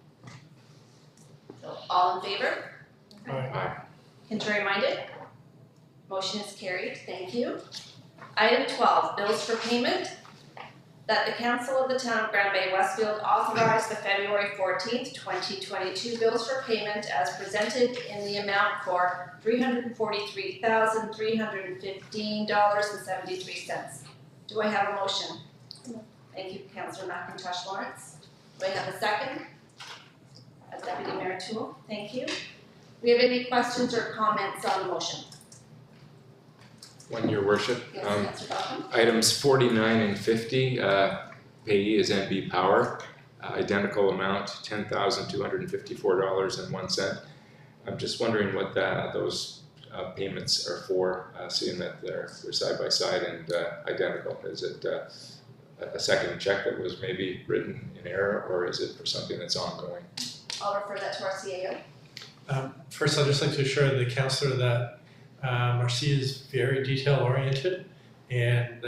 So all in favor? Aye. Contrary minded? Motion is carried. Thank you. Item 12, bills for payment. That the Council of the Town of Grand Bay-Westfield authorize the February 14th, 2022 bills for payment as presented in the amount for $343,315.73. Do I have a motion? Thank you, Councillor McIntosh Lawrence. Do I have a second? As Deputy Mayor Toole, thank you. Do we have any questions or comments on the motion? One, Your Worship. Yes, Councillor Malcolm. Items 49 and 50, payee is NB Power, identical amount, $10,254.01. I'm just wondering what those payments are for, seeing that they're side by side and identical. Is it a second check that was maybe written in error, or is it for something that's ongoing? I'll refer that to our CAO. First, I'd just like to assure the councillor that our CA is very detail oriented, and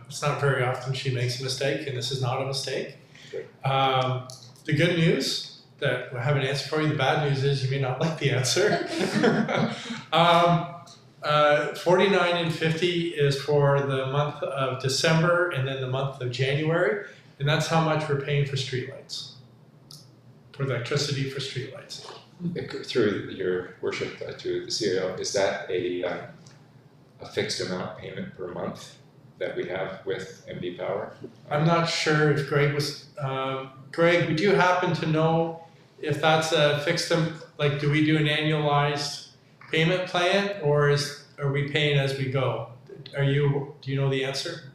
it's not very often she makes a mistake, and this is not a mistake. The good news that I have an answer for you. The bad news is you may not like the answer. $49 and $50 is for the month of December and then the month of January, and that's how much we're paying for streetlights, for electricity for streetlights. Through your worship to the CAO, is that a fixed amount payment per month that we have with MD Power? I'm not sure if Greg was, Greg, would you happen to know if that's a fixed, like, do we do an annualized payment plan, or are we paying as we go? Do you know the answer?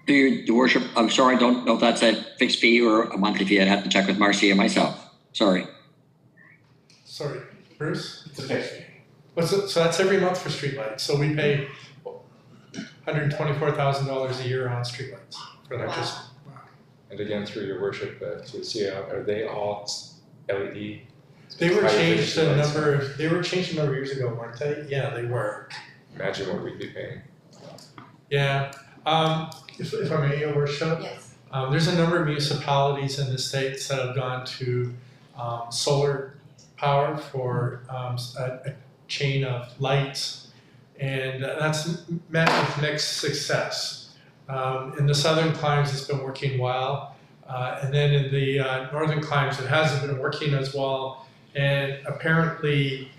Your worship, I'm sorry, I don't know if that's a fixed fee or a monthly fee. I'd have to check with Marcia myself. Sorry. Sorry, Bruce? It's a fixed fee. So that's every month for streetlights. So we pay $124,000 a year on streetlights for electricity. Wow. And again, through your worship to the CAO, are they all LED? They were changed a lights? number of years ago, weren't they? Yeah, they were. Imagine what we'd be paying. Yeah. If I may, Your Worship. Yes. There's a number of municipalities in the States that have gone to solar power for a chain of lights, and that's met with mixed success. In the southern climes, it's been working well, and then in the northern climes, it hasn't been working as well. And apparently,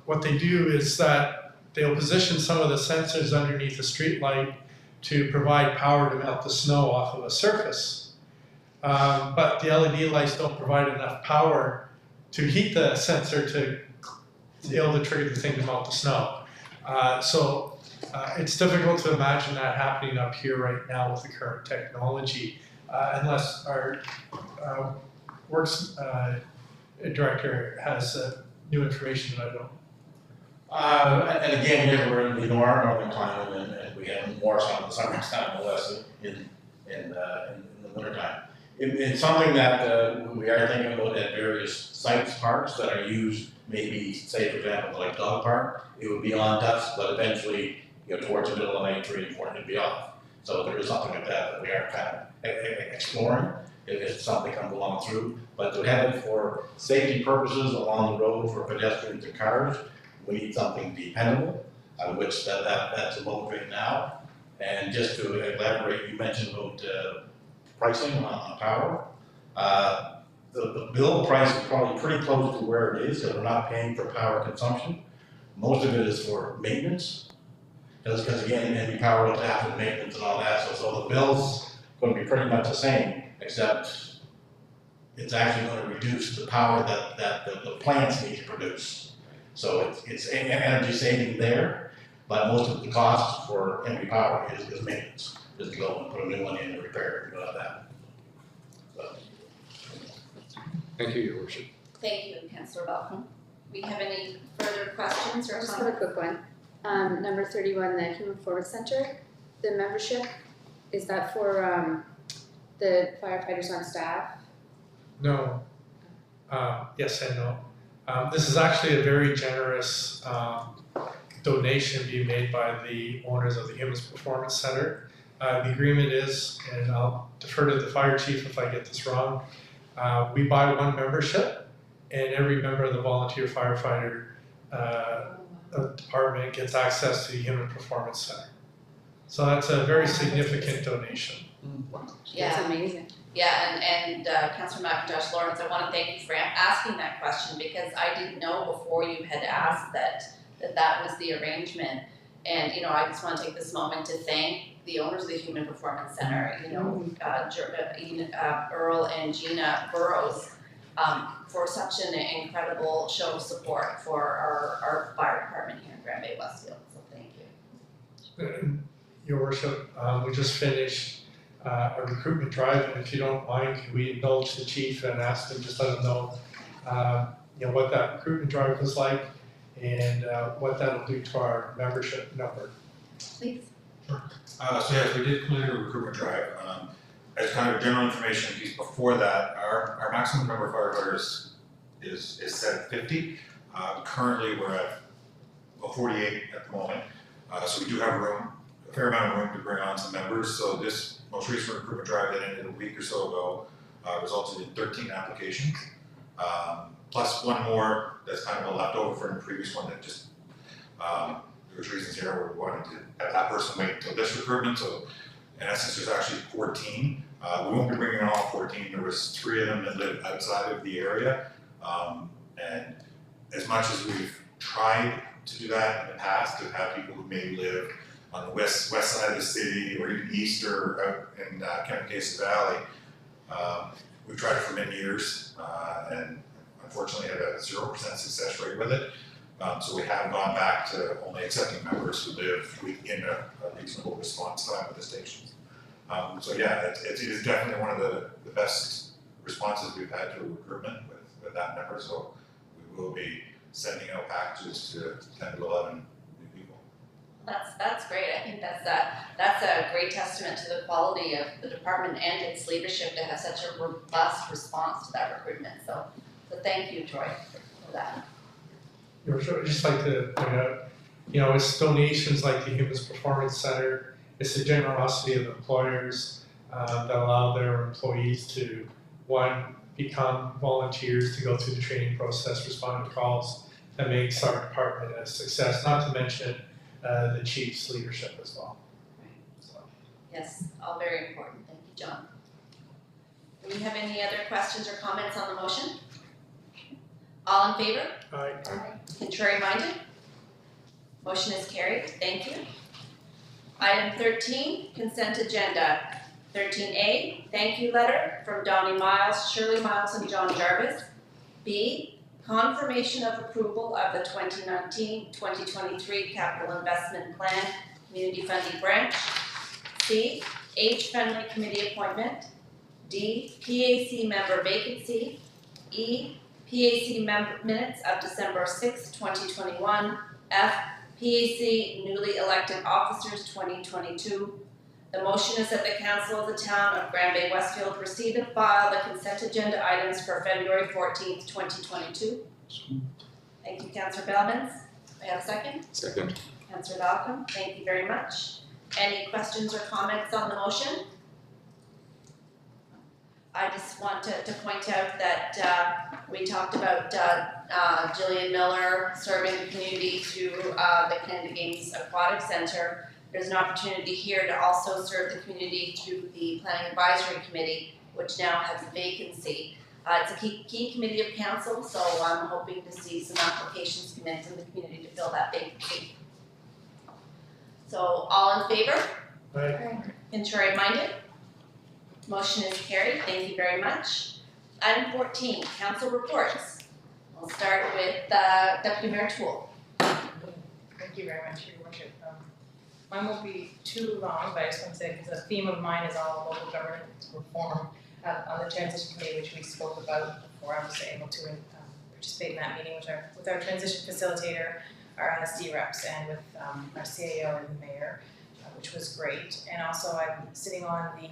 what they do is that they'll position some of the sensors underneath the street light to provide power to melt the snow off of a surface. But the LED lights don't provide enough power to heat the sensor to be able to trigger the thing to melt the snow. So it's difficult to imagine that happening up here right now with the current technology, unless our works director has new information that I don't. And again, here we're in our northern climate, and we have more sun in the summertime and less in the wintertime. It's something that we are thinking about at various sites, parks that are used, maybe, say, for example, like dog park. It would be on dusk, but eventually, towards the middle of the night, 3 and 4, it'd be off. So there is something like that we are kind of exploring if something comes along through. But to have it for safety purposes along the road for pedestrians and cars, we need something dependable, which that's a motivate now. And just to elaborate, you mentioned about pricing on power. The bill price is probably pretty close to where it is, so we're not paying for power consumption. Most of it is for maintenance, because again, MD Power looks after the maintenance and all that, so the bill's going to be pretty much the same, except it's actually going to reduce the power that the plants need to produce. So it's energy saving there, but most of the cost for MD Power is maintenance. Just go and put a new one in and repair it and all that. So. Thank you, Your Worship. Thank you, Councillor Malcolm. We have any further questions or I just have a comments? quick one. Number 31, the Human Performance Center, the membership, is that for the firefighters on staff? No. Yes and no. This is actually a very generous donation being made by the owners of the Human Performance Center. The agreement is, and I'll defer to the fire chief if I get this wrong, we buy one membership, and every member of the volunteer firefighter department gets access to the Human Performance Center. So that's a very significant donation. That's Yeah, amazing. yeah, and Councillor McIntosh Lawrence, I want to thank you for asking that question, because I didn't know before you had asked that was the arrangement. And, I just want to take this moment to thank the owners of the Human Performance Center, Earl and Gina Burrows, for such an incredible show of support for our fire department here in Grand Bay-Westfield, so thank you. Your Worship, we just finished a recruitment drive, and if you don't mind, can we indulge the chief and ask him, just let him know, what that recruitment drive was like, and what that'll do to our membership number. Please. So yes, we did complete a recruitment drive. As kind of a general information piece before that, our maximum number of firefighters is set at 50. Currently we're at 48 at the moment. So we do have room, a fair amount of room to bring on some members. So this most recent recruitment drive that ended a week or so ago resulted in 13 applications. Plus one more that's kind of a leftover from the previous one that just There's reasons here where we wanted to have that person wait until this recruitment, so in essence, there's actually 14. We won't be bringing on all 14. There was 3 of them that live outside of the area. And as much as we've tried to do that in the past, to have people who may live on the west side of the city or even east or out in Kempcasa Valley, we've tried it for many years and unfortunately had a 0% success rate with it. So we have gone back to only accepting members who live within a reasonable response time at the stations. So yeah, it is definitely one of the best responses we've had to recruitment with that number. So we will be sending out packages to 10 to 11 new people. That's great. I think that's a great testament to the quality of the department and its leadership to have such a robust response to that recruitment. So thank you, Troy, for that. I'd just like to point out, it's donations like the Humans Performance Center, it's the generosity of employers that allow their employees to, one, become volunteers to go through the training process, respond to calls, that makes our department a success, not to mention the chief's leadership as well. So. Yes, all very important. Thank you, John. Do we have any other questions or comments on the motion? All in favor? Aye. Contrary minded? Motion is carried. Thank you. Item 13, consent agenda. 13A, thank you letter from Donnie Miles, Shirley Miles, and John Jarvis. B, confirmation of approval of the 2019-2023 Capital Investment Plan Community Funding Branch. C, Age Friendly Committee appointment. D, PAC member vacancy. E, PAC minutes of December 6, 2021. F, PAC newly elected officers 2022. The motion is that the Council of the Town of Grand Bay-Westfield receive and file the consent agenda items for February 14th, 2022. Thank you, Councillor Bellmans. May I have a second? Second. Councillor Malcolm, thank you very much. Any questions or comments on the motion? I just want to point out that we talked about Jillian Miller serving the community through the Canada Games Aquatic Centre. There's an opportunity here to also serve the community through the Planning Advisory Committee, which now has a vacancy. It's a key committee of council, so I'm hoping to see some applications come in from the community to fill that vacancy. So all in favor? Aye. Contrary minded? Motion is carried. Thank you very much. Item 14, council reports. We'll start with Deputy Mayor Toole. Thank you very much, Your Worship. Mine won't be too long, but I just want to say, because the theme of mine is all local governance reform on the transition committee, which we spoke about before I was able to participate in that meeting with our transition facilitator, our NSD reps, and with our CAO and the mayor, which was great. And also I'm sitting on the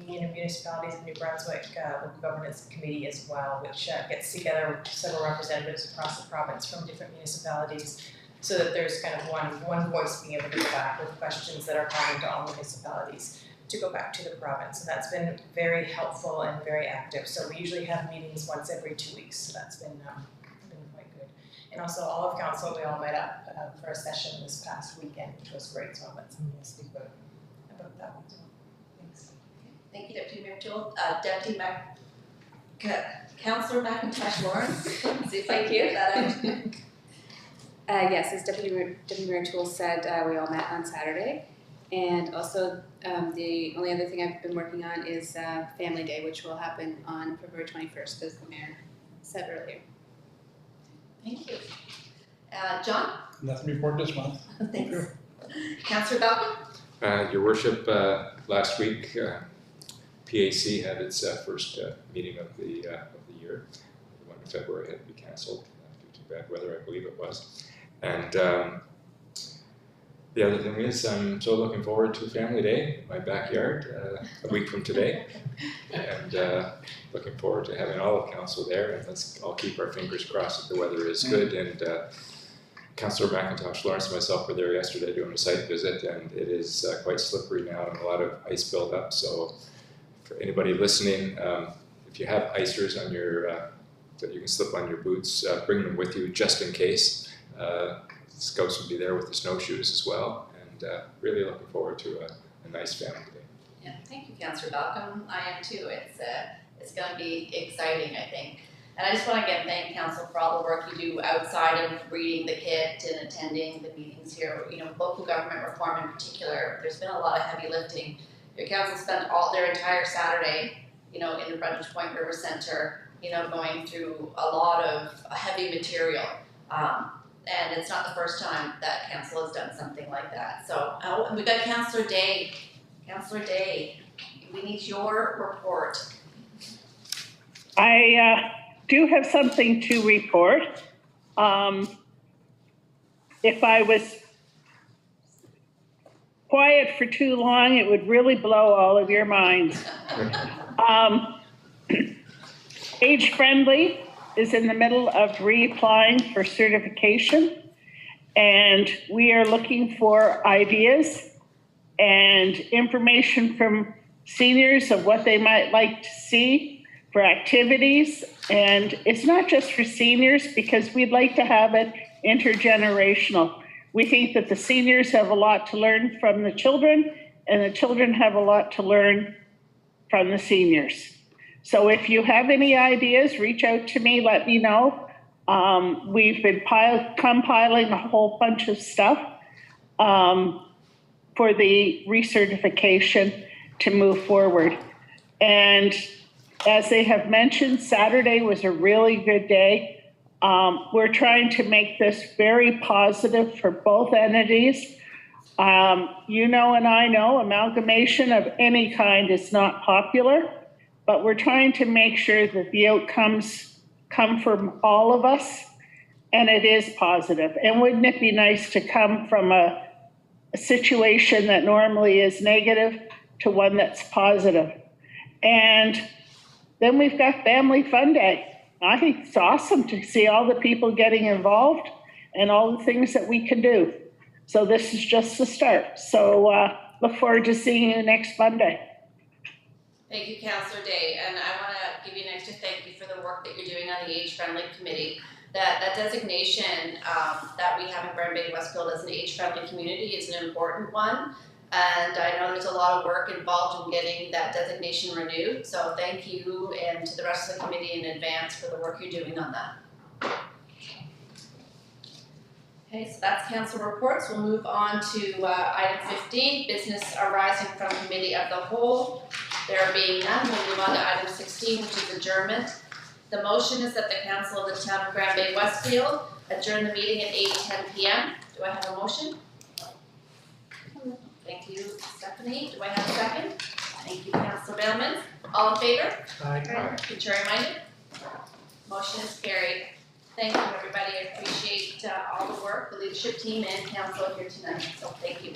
Union of Municipalities of New Brunswick Local Governance Committee as well, which gets together several representatives across the province from different municipalities, so that there's kind of one voice being able to go back with questions that are common to all municipalities to go back to the province. And that's been very helpful and very active. So we usually have meetings once every 2 weeks, so that's been quite good. And also all of council, we all met up for a session this past weekend, which was great, so I'll let someone else speak about that one too. Thanks. Thank you, Deputy Mayor Toole. Deputy Councillor McIntosh Lawrence. See if I can get that out. Yes, as Deputy Mayor Toole said, we all met on Saturday. And also, the only other thing I've been working on is Family Day, which will happen on February 21st, as the Mayor said earlier. Thank you. John? Nothing to report this month. Thanks. Councillor Balcom? Your Worship, last week, PAC had its first meeting of the year. The one in February had to be cancelled due to bad weather, I believe it was. And the other thing is, I'm so looking forward to Family Day in my backyard a week from today, and looking forward to having all of council there. And let's all keep our fingers crossed that the weather is good. And Councillor McIntosh Lawrence and myself were there yesterday doing a site visit, and it is quite slippery now and a lot of ice buildup. So for anybody listening, if you have icers on your that you can slip on your boots, bring them with you just in case. Scouts will be there with the snowshoes as well, and really looking forward to a nice family day. Yeah, thank you, Councillor Malcolm. I am too. It's going to be exciting, I think. And I just want to again thank Council for all the work you do outside of reading the kit and attending the meetings here. You know, local government reform in particular, there's been a lot of heavy lifting. Your council spent their entire Saturday, you know, in the Brunswick Point River Centre, you know, going through a lot of heavy material. And it's not the first time that council has done something like that. So we got Councillor Day. Councillor Day, we need your report. I do have something to report. If I was quiet for too long, it would really blow all of your minds. Age Friendly is in the middle of reapplying for certification, and we are looking for ideas and information from seniors of what they might like to see for activities. And it's not just for seniors, because we'd like to have it intergenerational. We think that the seniors have a lot to learn from the children, and the children have a lot to learn from the seniors. So if you have any ideas, reach out to me, let me know. We've been compiling a whole bunch of stuff for the recertification to move forward. And as they have mentioned, Saturday was a really good day. We're trying to make this very positive for both entities. You know, and I know amalgamation of any kind is not popular, but we're trying to make sure that the outcomes come from all of us, and it is positive. And wouldn't it be nice to come from a situation that normally is negative to one that's positive? And then we've got Family Fun Day. I think it's awesome to see all the people getting involved and all the things that we can do. So this is just the start. So look forward to seeing you next Monday. Thank you, Councillor Day, and I want to give you an extra thank you for the work that you're doing on the Age Friendly Committee. That designation that we have in Bay-Westfield as an age-friendly community is an important one, and I know there's a lot of work involved in getting that designation renewed, so thank you and to the rest of the committee in advance for the work you're doing on that. Okay, so that's council reports. We'll move on to item 15, business arising from committee of the whole. There being none, we'll move on to item 16, which is adjournment. The motion is that the council of the town of Grand Bay-Westfield adjourn the meeting at 8:10 p.m. Do I have a motion? Thank you, Stephanie. Do I have a second? Thank you, Councillor Bailman. All in favor? Aye. Contrary minded? Motion is carried. Thank you, everybody. I appreciate all the work, the leadership team and council here tonight. So thank you.